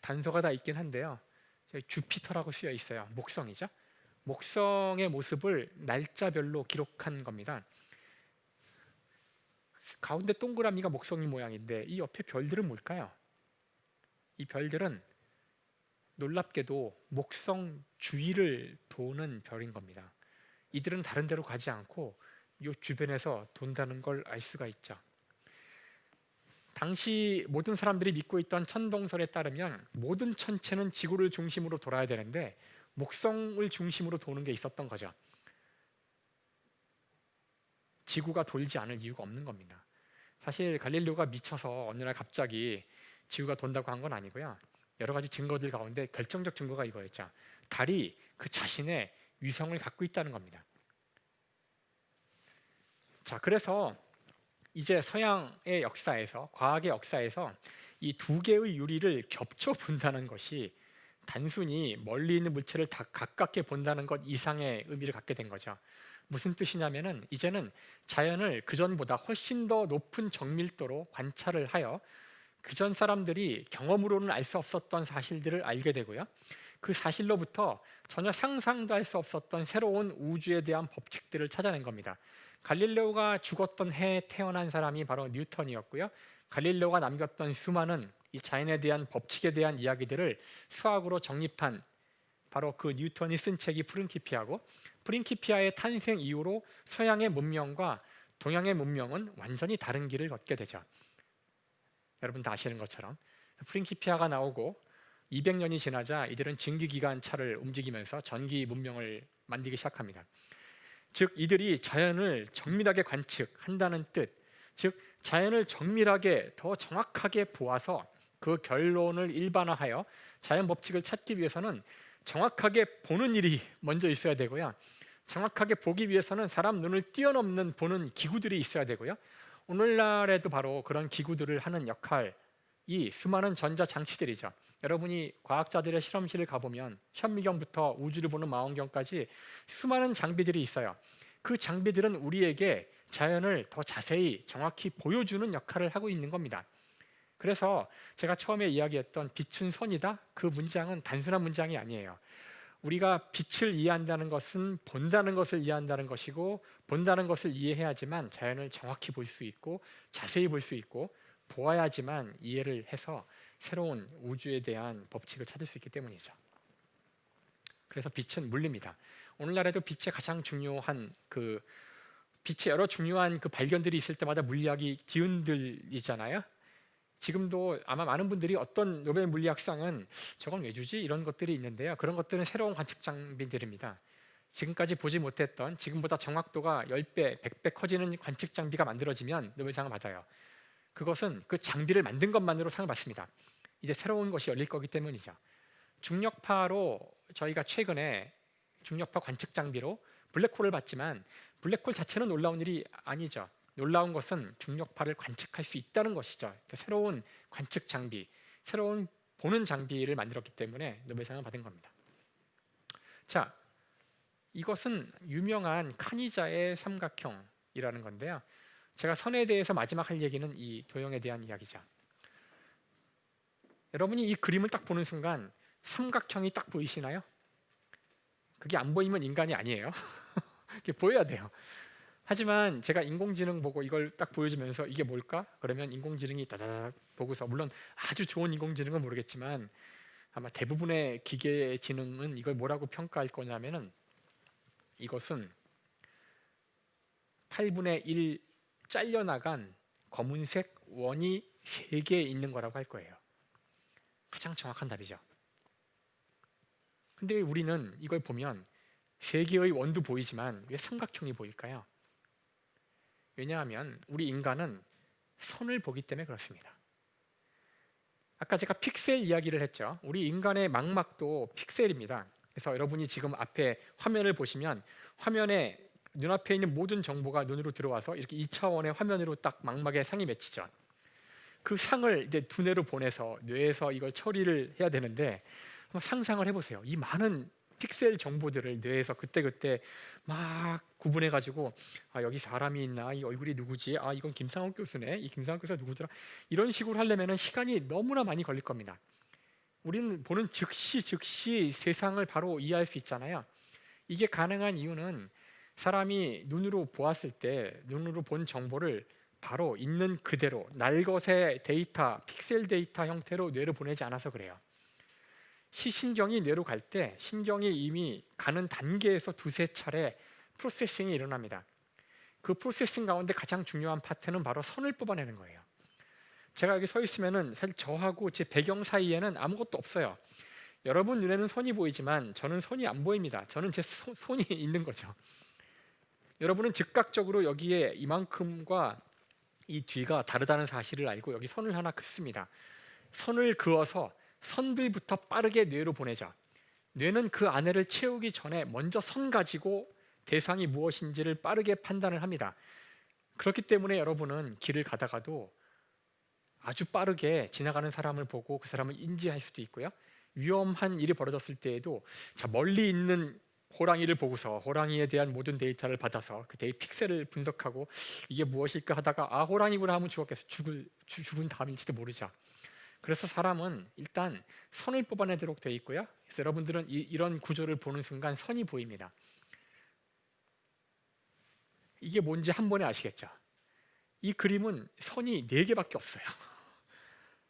단서가 다 있긴 한데요. 주피터라고 쓰여 있어요. 목성이죠. 목성의 모습을 날짜별로 기록한 겁니다. 가운데 동그라미가 목성이 모양인데 이 옆에 별들은 뭘까요? 이 별들은 놀랍게도 목성 주위를 도는 별인 겁니다. 이들은 다른 데로 가지 않고 이 주변에서 돈다는 걸 알 수가 있죠. 당시 모든 사람들이 믿고 있던 천동설에 따르면 모든 천체는 지구를 중심으로 돌아야 되는데 목성을 중심으로 도는 게 있었던 거죠. 지구가 돌지 않을 이유가 없는 겁니다. 사실 갈릴레오가 미쳐서 어느 날 갑자기 지구가 돈다고 한 건 아니고요. 여러 가지 증거들 가운데 결정적 증거가 이거였죠. 달이 그 자신의 위성을 갖고 있다는 겁니다. 자, 그래서 이제 서양의 역사에서, 과학의 역사에서 이 두 개의 유리를 겹쳐 본다는 것이 단순히 멀리 있는 물체를 다 가깝게 본다는 것 이상의 의미를 갖게 된 거죠. 무슨 뜻이냐면은 이제는 자연을 그전보다 훨씬 더 높은 정밀도로 관찰을 하여 그전 사람들이 경험으로는 알 수 없었던 사실들을 알게 되고요. 그 사실로부터 전혀 상상도 할 수 없었던 새로운 우주에 대한 법칙들을 찾아낸 겁니다. 갈릴레오가 죽었던 해에 태어난 사람이 바로 뉴턴이었고요. 갈릴레오가 남겼던 수많은 이 자연에 대한 법칙에 대한 이야기들을 수학으로 정립한 바로 그 뉴턴이 쓴 책이 프린키피아고, 프린키피아의 탄생 이후로 서양의 문명과 동양의 문명은 완전히 다른 길을 걷게 되죠. 여러분 다 아시는 것처럼 프린키피아가 나오고 200년이 지나자 이들은 증기기관차를 움직이면서 전기 문명을 만들기 시작합니다. 즉 이들이 자연을 정밀하게 관측한다는 뜻, 즉 자연을 정밀하게 더 정확하게 보아서 그 결론을 일반화하여 자연 법칙을 찾기 위해서는 정확하게 보는 일이 먼저 있어야 되고요. 정확하게 보기 위해서는 사람 눈을 뛰어넘는 보는 기구들이 있어야 되고요. 오늘날에도 바로 그런 기구들을 하는 역할이 수많은 전자장치들이죠. 여러분이 과학자들의 실험실을 가보면 현미경부터 우주를 보는 망원경까지 수많은 장비들이 있어요. 그 장비들은 우리에게 자연을 더 자세히 정확히 보여주는 역할을 하고 있는 겁니다. 그래서 제가 처음에 이야기했던 빛은 손이다, 그 문장은 단순한 문장이 아니에요. 우리가 빛을 이해한다는 것은 본다는 것을 이해한다는 것이고, 본다는 것을 이해해야지만 자연을 정확히 볼 수 있고 자세히 볼 수 있고, 보아야지만 이해를 해서 새로운 우주에 대한 법칙을 찾을 수 있기 때문이죠. 그래서 빛은 물리입니다. 오늘날에도 빛의 가장 중요한 빛의 여러 중요한 발견들이 있을 때마다 물리학이 뒤흔들리잖아요. 지금도 아마 많은 분들이 어떤 노벨 물리학상은 저건 왜 주지? 이런 것들이 있는데요. 그런 것들은 새로운 관측 장비들입니다. 지금까지 보지 못했던, 지금보다 정확도가 10배, 100배 커지는 관측 장비가 만들어지면 노벨상을 받아요. 그것은 그 장비를 만든 것만으로 상을 받습니다. 이제 새로운 것이 열릴 거기 때문이죠. 중력파로 저희가 최근에 중력파 관측 장비로 블랙홀을 봤지만 블랙홀 자체는 놀라운 일이 아니죠. 놀라운 것은 중력파를 관측할 수 있다는 것이죠. 그러니까 새로운 관측 장비, 새로운 보는 장비를 만들었기 때문에 노벨상을 받은 겁니다. 자, 이것은 유명한 카니자의 삼각형이라는 건데요. 제가 선에 대해서 마지막 할 얘기는 이 도형에 대한 이야기죠. 여러분이 이 그림을 딱 보는 순간 삼각형이 딱 보이시나요? 그게 안 보이면 인간이 아니에요. 그게 보여야 돼요. 하지만 제가 인공지능 보고 이걸 딱 보여주면서 이게 뭘까? 그러면 인공지능이 따다닥 보고서, 물론 아주 좋은 인공지능은 모르겠지만 아마 대부분의 기계 지능은 이걸 뭐라고 평가할 거냐면은 이것은 8분의 1 잘려나간 검은색 원이 3개 있는 거라고 할 거예요. 가장 정확한 답이죠. 근데 우리는 이걸 보면 3개의 원도 보이지만 왜 삼각형이 보일까요? 왜냐하면 우리 인간은 선을 보기 때문에 그렇습니다. 아까 제가 픽셀 이야기를 했죠. 우리 인간의 망막도 픽셀입니다. 그래서 여러분이 지금 앞에 화면을 보시면 화면에 눈앞에 있는 모든 정보가 눈으로 들어와서 이렇게 2차원의 화면으로 딱 망막에 상이 맺히죠. 그 상을 이제 두뇌로 보내서 뇌에서 이걸 처리를 해야 되는데, 한번 상상을 해보세요. 이 많은 픽셀 정보들을 뇌에서 그때그때 막 구분해 가지고, 아 여기 사람이 있나, 이 얼굴이 누구지, 아 이건 김상욱 교수네, 이 김상욱 교수가 누구더라, 이런 식으로 하려면 시간이 너무나 많이 걸릴 겁니다. 우리는 보는 즉시 세상을 바로 이해할 수 있잖아요. 이게 가능한 이유는 사람이 눈으로 보았을 때 눈으로 본 정보를 바로 있는 그대로 날것의 데이터, 픽셀 데이터 형태로 뇌로 보내지 않아서 그래요. 시신경이 뇌로 갈 때 신경이 이미 가는 단계에서 두세 차례 프로세싱이 일어납니다. 그 프로세싱 가운데 가장 중요한 파트는 바로 선을 뽑아내는 거예요. 제가 여기 서 있으면은 사실 저하고 제 배경 사이에는 아무것도 없어요. 여러분 눈에는 선이 보이지만 저는 선이 안 보입니다. 저는 제 손이 있는 거죠. 여러분은 즉각적으로 여기에 이만큼과 이 뒤가 다르다는 사실을 알고 여기 선을 하나 긋습니다. 선을 그어서 선들부터 빠르게 뇌로 보내자. 뇌는 그 안에를 채우기 전에 먼저 선 가지고 대상이 무엇인지를 빠르게 판단을 합니다. 그렇기 때문에 여러분은 길을 가다가도 아주 빠르게 지나가는 사람을 보고 그 사람을 인지할 수도 있고요. 위험한 일이 벌어졌을 때에도 자 멀리 있는 호랑이를 보고서 호랑이에 대한 모든 데이터를 받아서 그 픽셀을 분석하고 이게 무엇일까 하다가 아 호랑이구나 하면 죽었겠어. 죽은 다음일지도 모르죠. 그래서 사람은 일단 선을 뽑아내도록 되어 있고요. 그래서 여러분들은 이런 구조를 보는 순간 선이 보입니다. 이게 뭔지 한 번에 아시겠죠? 이 그림은 선이 4개밖에 없어요.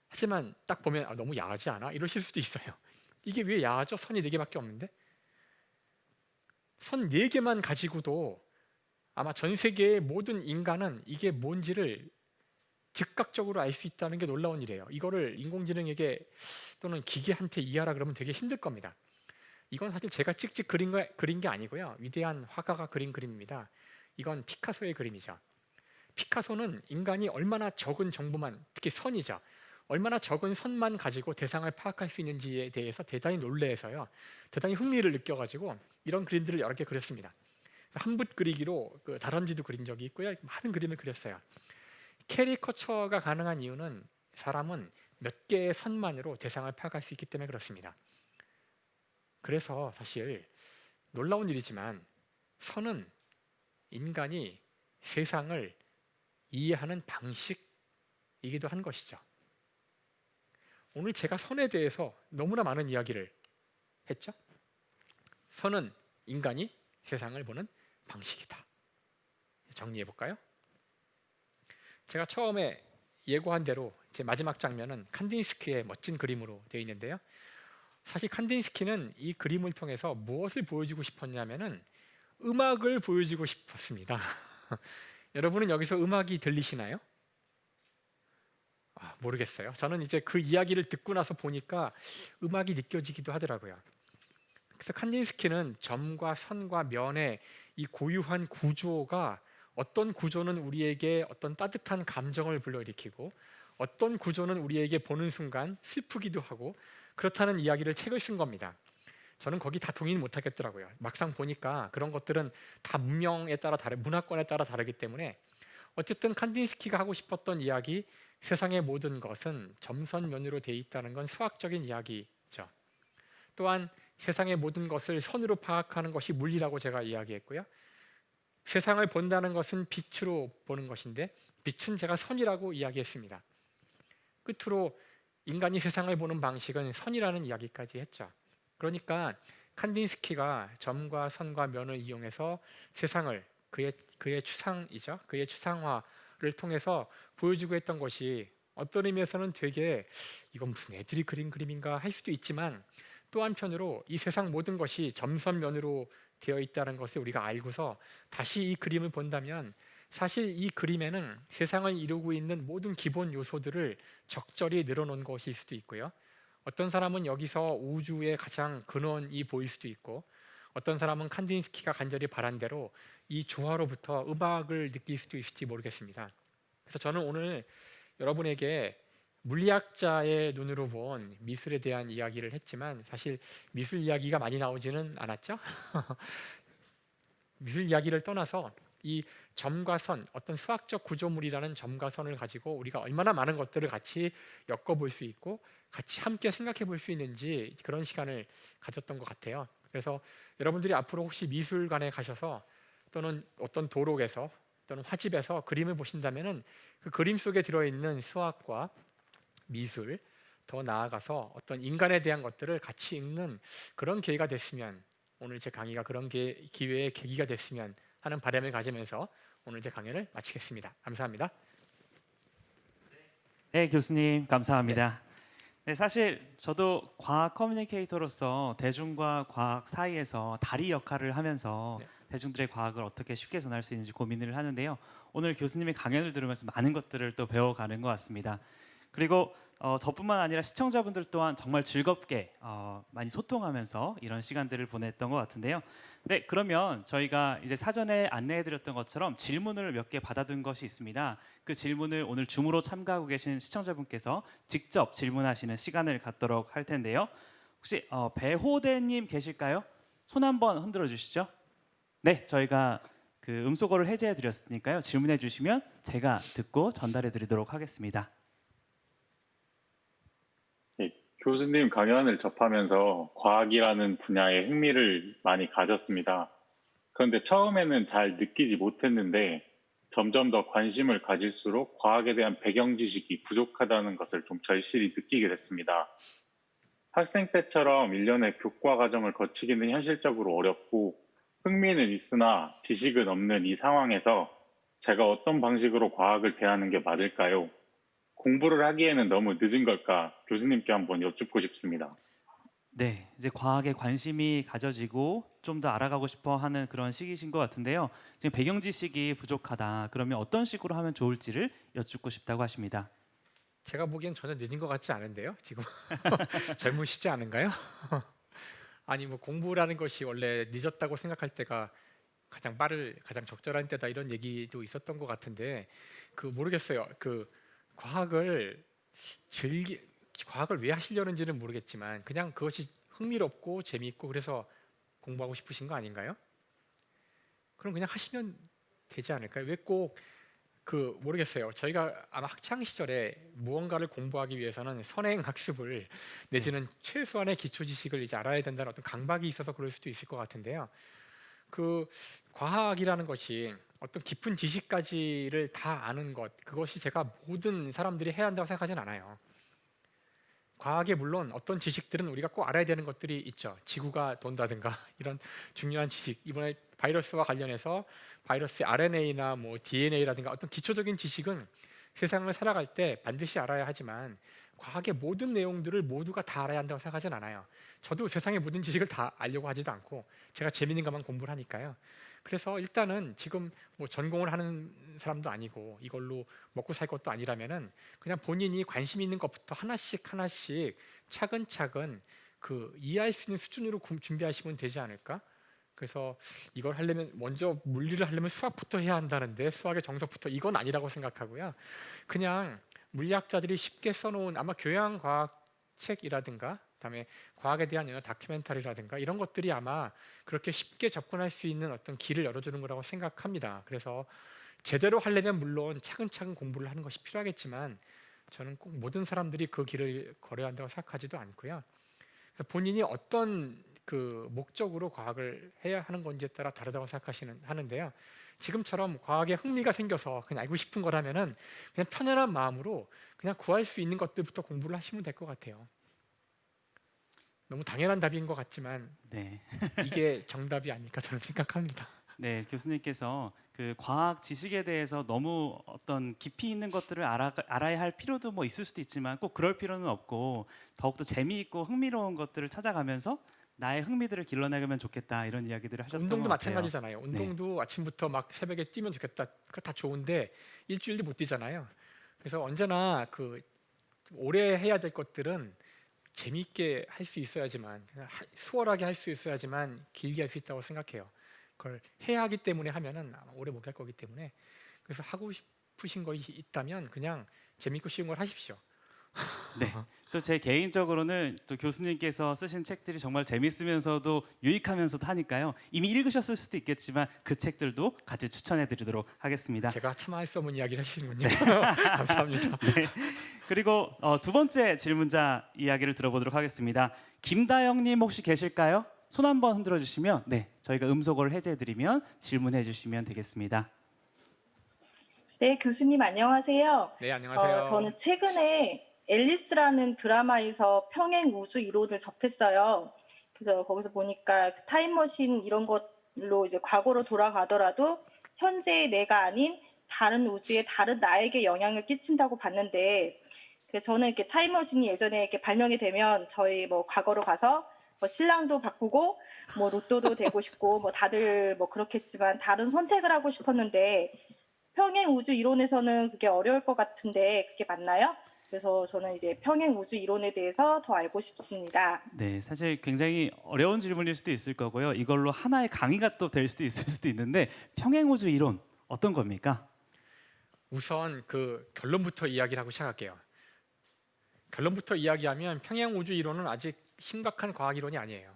하지만 딱 보면 아, 너무 야하지 않아? 이러실 수도 있어요. 이게 왜 야하죠? 선이 4개밖에 없는데? 선 4개만 가지고도 아마 전 세계의 모든 인간은 이게 뭔지를 즉각적으로 알 수 있다는 게 놀라운 일이에요. 이거를 인공지능에게 또는 기계한테 이해하라 그러면 되게 힘들 겁니다. 이건 사실 제가 찍찍 그린 게 아니고요. 위대한 화가가 그린 그림입니다. 이건 피카소의 그림이죠. 피카소는 인간이 얼마나 적은 정보만, 특히 선이죠. 얼마나 적은 선만 가지고 대상을 파악할 수 있는지에 대해서 대단히 놀래서요. 대단히 흥미를 느껴가지고 이런 그림들을 여러 개 그렸습니다. 한 붓 그리기로 그 다람쥐도 그린 적이 있고요. 많은 그림을 그렸어요. 캐리커처가 가능한 이유는 사람은 몇 개의 선만으로 대상을 파악할 수 있기 때문에 그렇습니다. 그래서 사실 놀라운 일이지만 선은 인간이 세상을 이해하는 방식이기도 한 것이죠. 오늘 제가 선에 대해서 너무나 많은 이야기를 했죠. 선은 인간이 세상을 보는 방식이다. 정리해 볼까요? 제가 처음에 예고한 대로 제 마지막 장면은 칸딘스키의 멋진 그림으로 되어 있는데요. 사실 칸딘스키는 이 그림을 통해서 무엇을 보여주고 싶었냐면은 음악을 보여주고 싶었습니다. 여러분은 여기서 음악이 들리시나요? 아, 모르겠어요. 저는 이제 그 이야기를 듣고 나서 보니까 음악이 느껴지기도 하더라고요. 그래서 칸딘스키는 점과 선과 면의 이 고유한 구조가 어떤 구조는 우리에게 어떤 따뜻한 감정을 불러일으키고 어떤 구조는 우리에게 보는 순간 슬프기도 하고 그렇다는 이야기를 책을 쓴 겁니다. 저는 거기 다 동의는 못하겠더라고요. 막상 보니까 그런 것들은 다 문명에 따라 문화권에 따라 다르기 때문에 어쨌든 칸딘스키가 하고 싶었던 이야기, 세상의 모든 것은 점선면으로 되어 있다는 건 수학적인 이야기죠. 또한 세상의 모든 것을 선으로 파악하는 것이 물리라고 제가 이야기했고요. 세상을 본다는 것은 빛으로 보는 것인데 빛은 제가 선이라고 이야기했습니다. 끝으로 인간이 세상을 보는 방식은 선이라는 이야기까지 했죠. 그러니까 칸딘스키가 점과 선과 면을 이용해서 세상을 그의 추상이죠. 그의 추상화를 통해서 보여주고 했던 것이 어떤 의미에서는 되게 이건 무슨 애들이 그린 그림인가 할 수도 있지만, 또 한편으로 이 세상 모든 것이 점선면으로 되어 있다는 것을 우리가 알고서 다시 이 그림을 본다면 사실 이 그림에는 세상을 이루고 있는 모든 기본 요소들을 적절히 늘어놓은 것일 수도 있고요. 어떤 사람은 여기서 우주의 가장 근원이 보일 수도 있고, 어떤 사람은 칸딘스키가 간절히 바란 대로 이 조화로부터 음악을 느낄 수도 있을지 모르겠습니다. 그래서 저는 오늘 여러분에게 물리학자의 눈으로 본 미술에 대한 이야기를 했지만 사실 미술 이야기가 많이 나오지는 않았죠. 미술 이야기를 떠나서 이 점과 선, 어떤 수학적 구조물이라는 점과 선을 가지고 우리가 얼마나 많은 것들을 같이 엮어볼 수 있고 같이 함께 생각해 볼 수 있는지 그런 시간을 가졌던 것 같아요. 그래서 여러분들이 앞으로 혹시 미술관에 가셔서 또는 어떤 도록에서 또는 화집에서 그림을 보신다면은 그 그림 속에 들어있는 수학과 미술, 더 나아가서 어떤 인간에 대한 것들을 같이 읽는 그런 기회가 됐으면, 오늘 제 강의가 그런 기회의 계기가 됐으면 하는 바람을 가지면서 오늘 제 강연을 마치겠습니다. 감사합니다. 네, 교수님 네. 감사합니다. 네, 사실 저도 과학 커뮤니케이터로서 대중과 과학 사이에서 다리 역할을 하면서 네. 대중들의 과학을 어떻게 쉽게 전할 수 있는지 고민을 하는데요. 오늘 교수님의 강연을 들으면서 많은 것들을 또 배워가는 것 같습니다. 그리고 저뿐만 아니라 시청자분들 또한 정말 즐겁게 많이 소통하면서 이런 시간들을 보냈던 것 같은데요. 네, 그러면 저희가 이제 사전에 안내해드렸던 것처럼 질문을 몇 개 받아둔 것이 있습니다. 그 질문을 오늘 줌으로 참가하고 계신 시청자분께서 직접 질문하시는 시간을 갖도록 할 텐데요. 혹시 배호대님 계실까요? 손 한번 흔들어 주시죠. 네, 저희가 그 음소거를 해제해 드렸으니까요. 질문해 주시면 제가 듣고 전달해 드리도록 하겠습니다. 네, 교수님 강연을 접하면서 과학이라는 분야에 흥미를 많이 가졌습니다. 그런데 처음에는 잘 느끼지 못했는데 점점 더 관심을 가질수록 과학에 대한 배경 지식이 부족하다는 것을 좀 절실히 느끼게 됐습니다. 학생 때처럼 일련의 교과 과정을 거치기는 현실적으로 어렵고 흥미는 있으나 지식은 없는 이 상황에서 제가 어떤 방식으로 과학을 대하는 게 맞을까요? 공부를 하기에는 너무 늦은 걸까? 교수님께 한번 여쭙고 싶습니다. 네, 이제 과학에 관심이 가져지고 좀 더 알아가고 싶어 하는 그런 시기신 것 같은데요. 지금 배경 지식이 부족하다. 그러면 어떤 식으로 하면 좋을지를 여쭙고 싶다고 하십니다. 제가 보기엔 전혀 늦은 것 같지 않은데요. 지금 젊으시지 않은가요? 아니 뭐 공부라는 것이 원래 늦었다고 생각할 때가 가장 적절한 때다 이런 얘기도 있었던 것 같은데, 그 모르겠어요. 그 과학을 즐기 과학을 왜 하시려는지는 모르겠지만 그냥 그것이 흥미롭고 재미있고 그래서 공부하고 싶으신 거 아닌가요? 그럼 그냥 하시면 되지 않을까요? 왜 꼭 모르겠어요. 저희가 아마 학창 시절에 무언가를 공부하기 위해서는 선행 학습을 네, 내지는 최소한의 기초 지식을 이제 알아야 된다는 어떤 강박이 있어서 그럴 수도 있을 것 같은데요. 그 과학이라는 것이 어떤 깊은 지식까지를 다 아는 것, 그것이 제가 모든 사람들이 해야 한다고 생각하진 않아요. 과학에 물론 어떤 지식들은 우리가 꼭 알아야 되는 것들이 있죠. 지구가 돈다든가 이런 중요한 지식. 이번에 바이러스와 관련해서 바이러스의 RNA나 뭐 DNA라든가 어떤 기초적인 지식은 세상을 살아갈 때 반드시 알아야 하지만 과학의 모든 내용들을 모두가 다 알아야 한다고 생각하진 않아요. 저도 세상의 모든 지식을 다 알려고 하지도 않고 제가 재밌는 것만 공부를 하니까요. 그래서 일단은 지금 뭐 전공을 하는 사람도 아니고 이걸로 먹고 살 것도 아니라면은 그냥 본인이 관심 있는 것부터 하나씩 하나씩 차근차근 이해할 수 있는 수준으로 준비하시면 되지 않을까? 그래서 이걸 하려면 먼저 물리를 하려면 수학부터 해야 한다는데 수학의 정석부터 이건 아니라고 생각하고요. 그냥 물리학자들이 쉽게 써놓은 아마 교양과학 책이라든가 그다음에 과학에 대한 여러 다큐멘터리라든가 이런 것들이 아마 그렇게 쉽게 접근할 수 있는 어떤 길을 열어주는 거라고 생각합니다. 그래서 제대로 하려면 물론 차근차근 공부를 하는 것이 필요하겠지만 저는 꼭 모든 사람들이 그 길을 걸어야 한다고 생각하지도 않고요. 그래서 본인이 어떤 목적으로 과학을 해야 하는 건지에 따라 다르다고 하는데요. 지금처럼 과학에 흥미가 생겨서 그냥 알고 싶은 거라면은 그냥 편안한 마음으로 그냥 구할 수 있는 것들부터 공부를 하시면 될 것 같아요. 너무 당연한 답인 것 같지만 네. 이게 정답이 아닐까 저는 생각합니다. 네, 교수님께서 그 과학 지식에 대해서 너무 어떤 깊이 있는 것들을 알아야 할 필요도 뭐 있을 수도 있지만 꼭 그럴 필요는 없고 더욱더 재미있고 흥미로운 것들을 찾아가면서 나의 흥미들을 길러내면 좋겠다 이런 이야기들을 하셨던 운동도 것 같아요. 마찬가지잖아요. 운동도 아침부터 막 새벽에 뛰면 좋겠다. 그거 다 좋은데 일주일도 못 뛰잖아요. 그래서 언제나 그 오래 해야 될 것들은 재미있게 할 수 있어야지만 그냥 수월하게 할 수 있어야지만 길게 할 수 있다고 생각해요. 그걸 해야 하기 때문에 하면은 아마 오래 못 할 거기 때문에 그래서 하고 싶으신 거 있다면 그냥 재밌고 쉬운 걸 하십시오. 네. 또 제 개인적으로는 또 교수님께서 쓰신 책들이 정말 재밌으면서도 유익하면서도 하니까요. 이미 읽으셨을 수도 있겠지만 그 책들도 같이 추천해드리도록 하겠습니다. 제가 차마 할 수 없는 이야기를 해주시는군요. 감사합니다. 그리고 두 번째 질문자 이야기를 들어보도록 하겠습니다. 김다영님 혹시 계실까요? 손 한번 흔들어 주시면 네 저희가 음소거를 해제해드리면 질문해 주시면 되겠습니다. 네, 교수님 안녕하세요. 네, 안녕하세요. 저는 최근에 앨리스라는 드라마에서 평행 우주 이론을 접했어요. 그래서 거기서 보니까 타임머신 이런 걸로 이제 과거로 돌아가더라도 현재의 내가 아닌 다른 우주의 다른 나에게 영향을 끼친다고 봤는데, 그래서 저는 이렇게 타임머신이 예전에 이렇게 발명이 되면 저희 뭐 과거로 가서 뭐 신랑도 바꾸고 뭐 로또도 되고 싶고 뭐 다들 뭐 그렇겠지만 다른 선택을 하고 싶었는데 평행 우주 이론에서는 그게 어려울 것 같은데 그게 맞나요? 그래서 저는 이제 평행 우주 이론에 대해서 더 알고 싶습니다. 네, 사실 굉장히 어려운 질문일 수도 있을 거고요. 이걸로 하나의 강의가 또 될 수도 있을 수도 있는데 평행우주 이론 어떤 겁니까? 우선 그 결론부터 이야기를 하고 시작할게요. 결론부터 이야기하면 평행 우주 이론은 아직 심각한 과학 이론이 아니에요.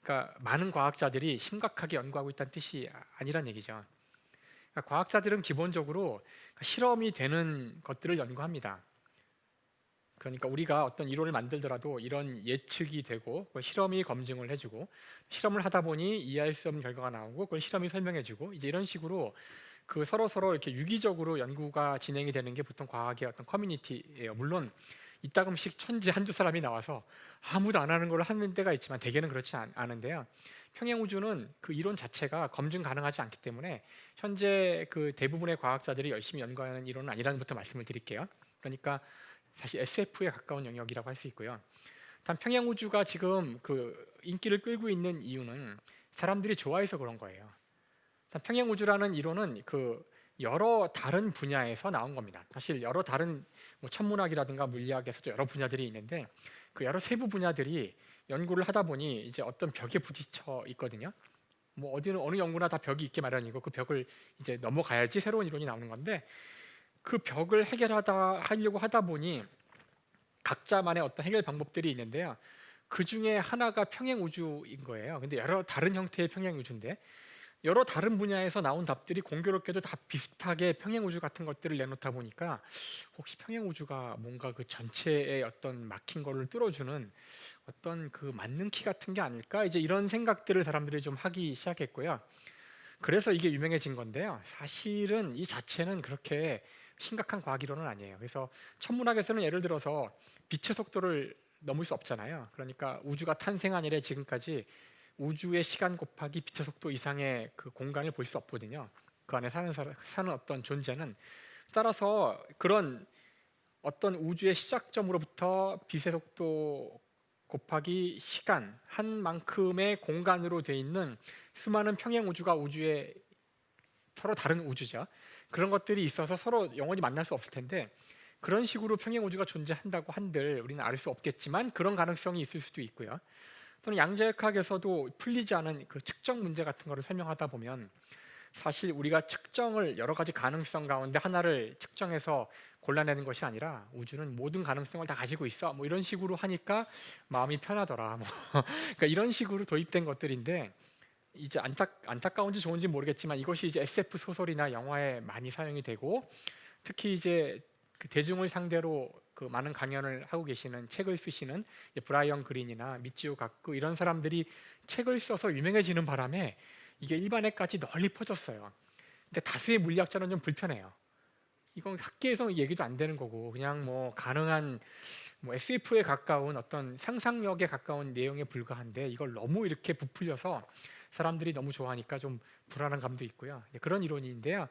그러니까 많은 과학자들이 심각하게 연구하고 있다는 뜻이 아니란 얘기죠. 그러니까 과학자들은 기본적으로 실험이 되는 것들을 연구합니다. 그러니까 우리가 어떤 이론을 만들더라도 이런 예측이 되고 그걸 실험이 검증을 해주고 실험을 하다 보니 이해할 수 없는 결과가 나오고 그걸 실험이 설명해주고 이제 이런 식으로 그 서로 이렇게 유기적으로 연구가 진행이 되는 게 보통 과학의 어떤 커뮤니티예요. 물론 이따금씩 천재 한두 사람이 나와서 아무도 안 하는 걸 하는 때가 있지만 대개는 그렇지 않은데요. 평행 우주는 그 이론 자체가 검증 가능하지 않기 때문에 현재 그 대부분의 과학자들이 열심히 연구하는 이론은 아니라는 것부터 말씀을 드릴게요. 그러니까 사실 SF에 가까운 영역이라고 할 수 있고요. 단 평행 우주가 지금 그 인기를 끌고 있는 이유는 사람들이 좋아해서 그런 거예요. 단 평행 우주라는 이론은 그 여러 다른 분야에서 나온 겁니다. 사실 여러 다른 뭐 천문학이라든가 물리학에서도 여러 분야들이 있는데 그 여러 세부 분야들이 연구를 하다 보니 이제 어떤 벽에 부딪혀 있거든요. 뭐 어느 연구나 다 벽이 있게 마련이고 그 벽을 이제 넘어가야지 새로운 이론이 나오는 건데 그 벽을 하려고 하다 보니 각자만의 어떤 해결 방법들이 있는데요. 그 중에 하나가 평행 우주인 거예요. 근데 여러 다른 형태의 평행 우주인데 여러 다른 분야에서 나온 답들이 공교롭게도 다 비슷하게 평행 우주 같은 것들을 내놓다 보니까 혹시 평행 우주가 뭔가 그 전체의 어떤 막힌 거를 뚫어주는 어떤 그 만능 키 같은 게 아닐까? 이제 이런 생각들을 사람들이 좀 하기 시작했고요. 그래서 이게 유명해진 건데요. 사실은 이 자체는 그렇게 심각한 과학 이론은 아니에요. 그래서 천문학에서는 예를 들어서 빛의 속도를 넘을 수 없잖아요. 그러니까 우주가 탄생한 이래 지금까지 우주의 시간 곱하기 빛의 속도 이상의 그 공간을 볼 수 없거든요. 그 안에 사는 어떤 존재는 따라서 그런 어떤 우주의 시작점으로부터 빛의 속도 곱하기 시간 한 만큼의 공간으로 돼 있는 수많은 평행 우주가 우주에 서로 다른 우주죠. 그런 것들이 있어서 서로 영원히 만날 수 없을 텐데 그런 식으로 평행 우주가 존재한다고 한들 우리는 알 수 없겠지만 그런 가능성이 있을 수도 있고요. 또는 양자역학에서도 풀리지 않은 그 측정 문제 같은 거를 설명하다 보면 사실 우리가 측정을 여러 가지 가능성 가운데 하나를 측정해서 골라내는 것이 아니라 우주는 모든 가능성을 다 가지고 있어. 뭐 이런 식으로 하니까 마음이 편하더라. 뭐 그러니까 이런 식으로 도입된 것들인데 이제 안타까운지 좋은지 모르겠지만 이것이 이제 SF 소설이나 영화에 많이 사용이 되고 특히 이제 그 대중을 상대로 그 많은 강연을 하고 계시는 책을 쓰시는 브라이언 그린이나 미치오 가쿠 이런 사람들이 책을 써서 유명해지는 바람에 이게 일반에까지 널리 퍼졌어요. 근데 다수의 물리학자는 좀 불편해요. 이건 학계에서 얘기도 안 되는 거고 그냥 뭐 가능한 뭐 SF에 가까운 어떤 상상력에 가까운 내용에 불과한데 이걸 너무 이렇게 부풀려서 사람들이 너무 좋아하니까 좀 불안한 감도 있고요. 그런 이론인데요.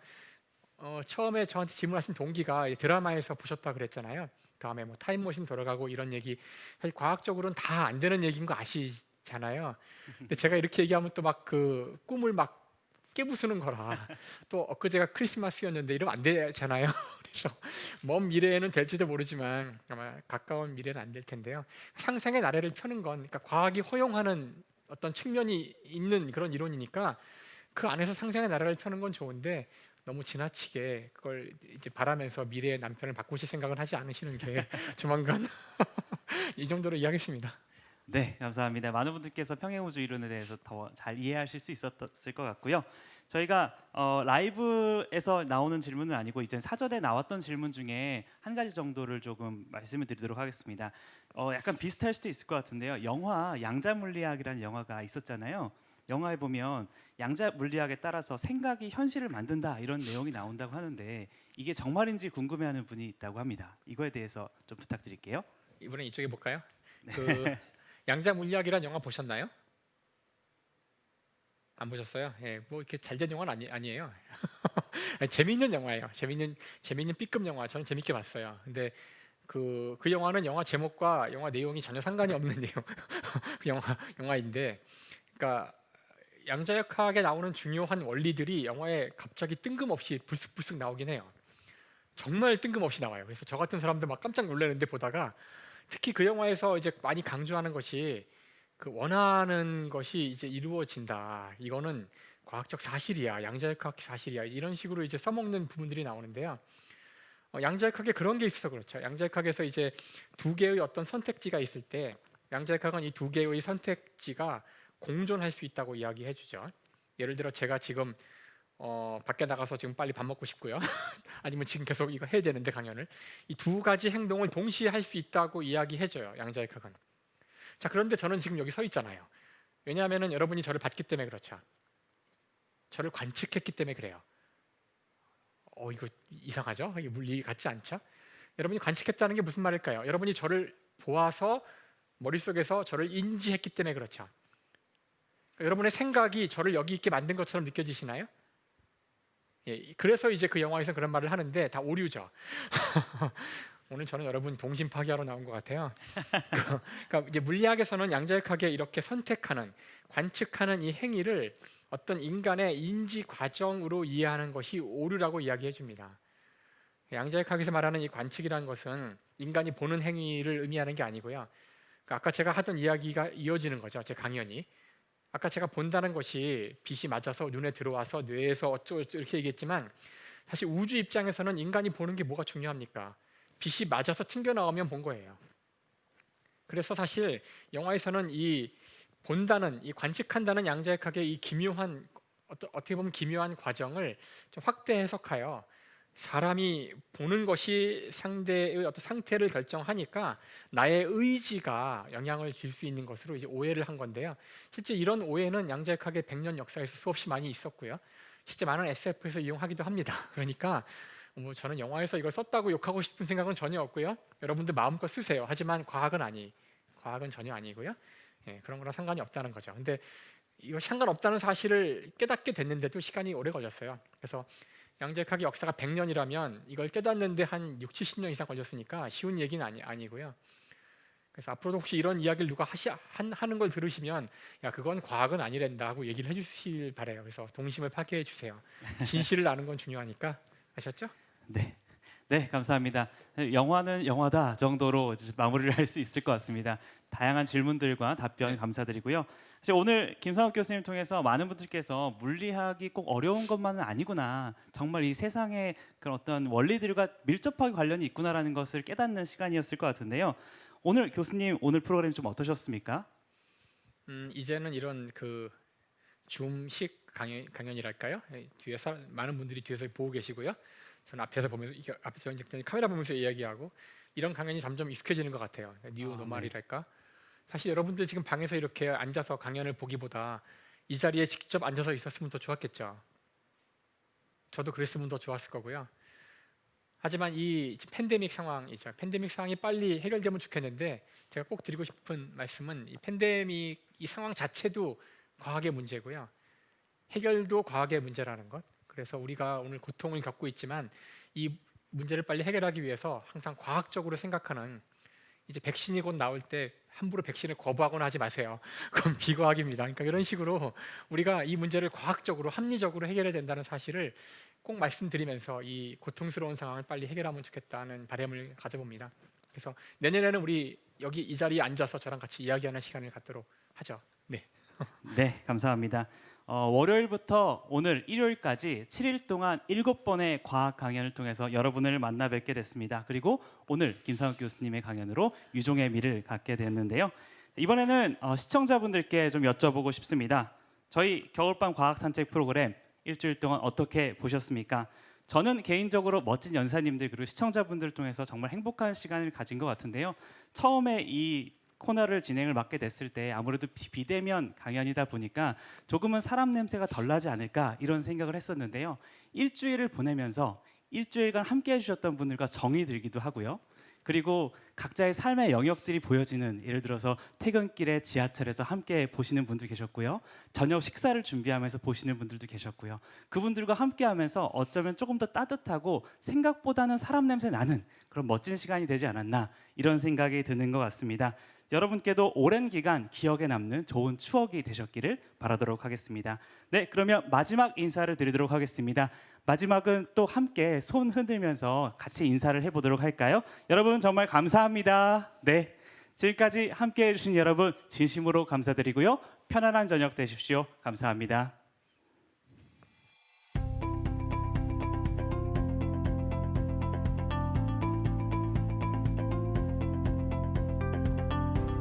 처음에 저한테 질문하신 동기가 드라마에서 보셨다 그랬잖아요. 다음에 뭐 타임머신 돌아가고 이런 얘기 사실 과학적으로는 다 안 되는 얘기인 거 아시잖아요. 근데 제가 이렇게 얘기하면 또 막 그 꿈을 막 깨부수는 거라 또 엊그제가 크리스마스였는데 이러면 안 되잖아요. 그래서 먼 미래에는 될지도 모르지만 아마 가까운 미래는 안 될 텐데요. 상상의 나래를 펴는 건 그러니까 과학이 허용하는 어떤 측면이 있는 그런 이론이니까 그 안에서 상상의 나래를 펴는 건 좋은데 너무 지나치게 그걸 이제 바라면서 미래의 남편을 바꾸실 생각은 하지 않으시는 게 조만간 이 정도로 이해하겠습니다. 네, 감사합니다. 많은 분들께서 평행우주 이론에 대해서 더 잘 이해하실 수 있었을 것 같고요. 저희가 라이브에서 나오는 질문은 아니고 이제 사전에 나왔던 질문 중에 한 가지 정도를 조금 말씀을 드리도록 하겠습니다. 약간 비슷할 수도 있을 것 같은데요. 영화 양자물리학이라는 영화가 있었잖아요. 영화에 보면 양자물리학에 따라서 생각이 현실을 만든다 이런 내용이 나온다고 하는데 이게 정말인지 궁금해하는 분이 있다고 합니다. 이거에 대해서 좀 부탁드릴게요. 이번엔 이쪽에 볼까요? 그 양자 물리학이라는 영화 보셨나요? 안 보셨어요? 예, 뭐 이렇게 잘된 영화는 아니에요. 재미있는 영화예요. 재미있는 B급 영화. 저는 재밌게 봤어요. 근데 그 영화는 영화 제목과 영화 내용이 전혀 상관이 없는 내용. 그 영화인데, 그러니까 양자역학에 나오는 중요한 원리들이 영화에 갑자기 뜬금없이 불쑥불쑥 나오긴 해요. 정말 뜬금없이 나와요. 그래서 저 같은 사람들 막 깜짝 놀라는데 보다가 특히 그 영화에서 이제 많이 강조하는 것이 그 원하는 것이 이제 이루어진다. 이거는 과학적 사실이야. 양자역학 사실이야. 이런 식으로 이제 써먹는 부분들이 나오는데요. 양자역학에 그런 게 있어서 그렇죠. 양자역학에서 이제 두 개의 어떤 선택지가 있을 때 양자역학은 이 두 개의 선택지가 공존할 수 있다고 이야기해 주죠. 예를 들어 제가 지금 밖에 나가서 지금 빨리 밥 먹고 싶고요. 아니면 지금 계속 이거 해야 되는데 강연을 이 두 가지 행동을 동시에 할 수 있다고 이야기해줘요. 양자역학은. 자, 그런데 저는 지금 여기 서 있잖아요. 왜냐하면 여러분이 저를 봤기 때문에 그렇죠. 저를 관측했기 때문에 그래요. 이거 이상하죠? 이게 물리 같지 않죠? 여러분이 관측했다는 게 무슨 말일까요? 여러분이 저를 보아서 머릿속에서 저를 인지했기 때문에 그렇죠. 여러분의 생각이 저를 여기 있게 만든 것처럼 느껴지시나요? 예, 그래서 이제 그 영화에서 그런 말을 하는데 다 오류죠. 오늘 저는 여러분 동심 파괴하러 나온 것 같아요. 그러니까 이제 물리학에서는 양자역학에 이렇게 선택하는, 관측하는 이 행위를 어떤 인간의 인지 과정으로 이해하는 것이 오류라고 이야기해 줍니다. 양자역학에서 말하는 이 관측이라는 것은 인간이 보는 행위를 의미하는 게 아니고요. 그러니까 아까 제가 하던 이야기가 이어지는 거죠. 제 강연이. 아까 제가 본다는 것이 빛이 맞아서 눈에 들어와서 뇌에서 어쩌고 이렇게 얘기했지만 사실 우주 입장에서는 인간이 보는 게 뭐가 중요합니까? 빛이 맞아서 튕겨나오면 본 거예요. 그래서 사실 영화에서는 이 본다는, 이 관측한다는 양자역학의 이 기묘한 어떻게 보면 기묘한 과정을 좀 확대 해석하여 사람이 보는 것이 상대의 어떤 상태를 결정하니까 나의 의지가 영향을 줄 수 있는 것으로 이제 오해를 한 건데요. 실제 이런 오해는 양자역학의 100년 역사에서 수없이 많이 있었고요. 실제 많은 SF에서 이용하기도 합니다. 그러니까 뭐 저는 영화에서 이걸 썼다고 욕하고 싶은 생각은 전혀 없고요. 여러분들 마음껏 쓰세요. 하지만 과학은 전혀 아니고요. 예, 그런 거랑 상관이 없다는 거죠. 근데 이거 상관없다는 사실을 깨닫게 됐는데도 시간이 오래 걸렸어요. 그래서 양자역학의 역사가 100년이라면 이걸 깨닫는데 한 6, 70년 이상 걸렸으니까 쉬운 얘기는 아니고요. 그래서 앞으로도 혹시 이런 이야기를 누가 하는 걸 들으시면 야 그건 과학은 아니란다 하고 얘기를 해주시길 바래요. 그래서 동심을 파괴해 주세요. 진실을 아는 건 중요하니까. 아셨죠? 네. 네, 감사합니다. 영화는 영화다 정도로 마무리를 할 수 있을 것 같습니다. 다양한 질문들과 답변 감사드리고요. 사실 오늘 김상욱 교수님 통해서 많은 분들께서 물리학이 꼭 어려운 것만은 아니구나, 정말 이 세상에 그런 어떤 원리들과 밀접하게 관련이 있구나라는 것을 깨닫는 시간이었을 것 같은데요. 오늘 교수님 오늘 프로그램 좀 어떠셨습니까? 이제는 이런 그 줌식 강연이랄까요? 뒤에서 많은 분들이 뒤에서 보고 계시고요. 저는 앞에서 보면서 앞에서 카메라 보면서 이야기하고 이런 강연이 점점 익숙해지는 것 같아요. 뉴 노멀이랄까. 사실 여러분들 지금 방에서 이렇게 앉아서 강연을 보기보다 이 자리에 직접 앉아서 있었으면 더 좋았겠죠. 저도 그랬으면 더 좋았을 거고요. 하지만 이 팬데믹 상황이죠. 팬데믹 상황이 빨리 해결되면 좋겠는데 제가 꼭 드리고 싶은 말씀은 이 팬데믹 이 상황 자체도 과학의 문제고요. 해결도 과학의 문제라는 것. 그래서 우리가 오늘 고통을 겪고 있지만 이 문제를 빨리 해결하기 위해서 항상 과학적으로 생각하는 이제 백신이 곧 나올 때 함부로 백신을 거부하거나 하지 마세요. 그건 비과학입니다. 그러니까 이런 식으로 우리가 이 문제를 과학적으로 합리적으로 해결해야 된다는 사실을 꼭 말씀드리면서 이 고통스러운 상황을 빨리 해결하면 좋겠다는 바람을 가져봅니다. 그래서 내년에는 우리 여기 이 자리에 앉아서 저랑 같이 이야기하는 시간을 갖도록 하죠. 네. 네, 감사합니다. 월요일부터 오늘 일요일까지 7일 동안 7번의 과학 강연을 통해서 여러분을 만나 뵙게 됐습니다. 그리고 오늘 김상욱 교수님의 강연으로 유종의 미를 갖게 됐는데요. 이번에는 시청자분들께 좀 여쭤보고 싶습니다. 저희 겨울밤 과학 산책 프로그램 일주일 동안 어떻게 보셨습니까? 저는 개인적으로 멋진 연사님들 그리고 시청자분들 통해서 정말 행복한 시간을 가진 것 같은데요. 처음에 이 코너를 진행을 맡게 됐을 때 아무래도 비대면 강연이다 보니까 조금은 사람 냄새가 덜 나지 않을까 이런 생각을 했었는데요. 일주일을 보내면서 일주일간 함께 해주셨던 분들과 정이 들기도 하고요. 그리고 각자의 삶의 영역들이 보여지는, 예를 들어서 퇴근길에 지하철에서 함께 보시는 분도 계셨고요. 저녁 식사를 준비하면서 보시는 분들도 계셨고요. 그분들과 함께 하면서 어쩌면 조금 더 따뜻하고 생각보다는 사람 냄새 나는 그런 멋진 시간이 되지 않았나 이런 생각이 드는 것 같습니다. 여러분께도 오랜 기간 기억에 남는 좋은 추억이 되셨기를 바라도록 하겠습니다. 네, 그러면 마지막 인사를 드리도록 하겠습니다. 마지막은 또 함께 손 흔들면서 같이 인사를 해보도록 할까요? 여러분 정말 감사합니다. 네, 지금까지 함께 해주신 여러분 진심으로 감사드리고요. 편안한 저녁 되십시오. 감사합니다.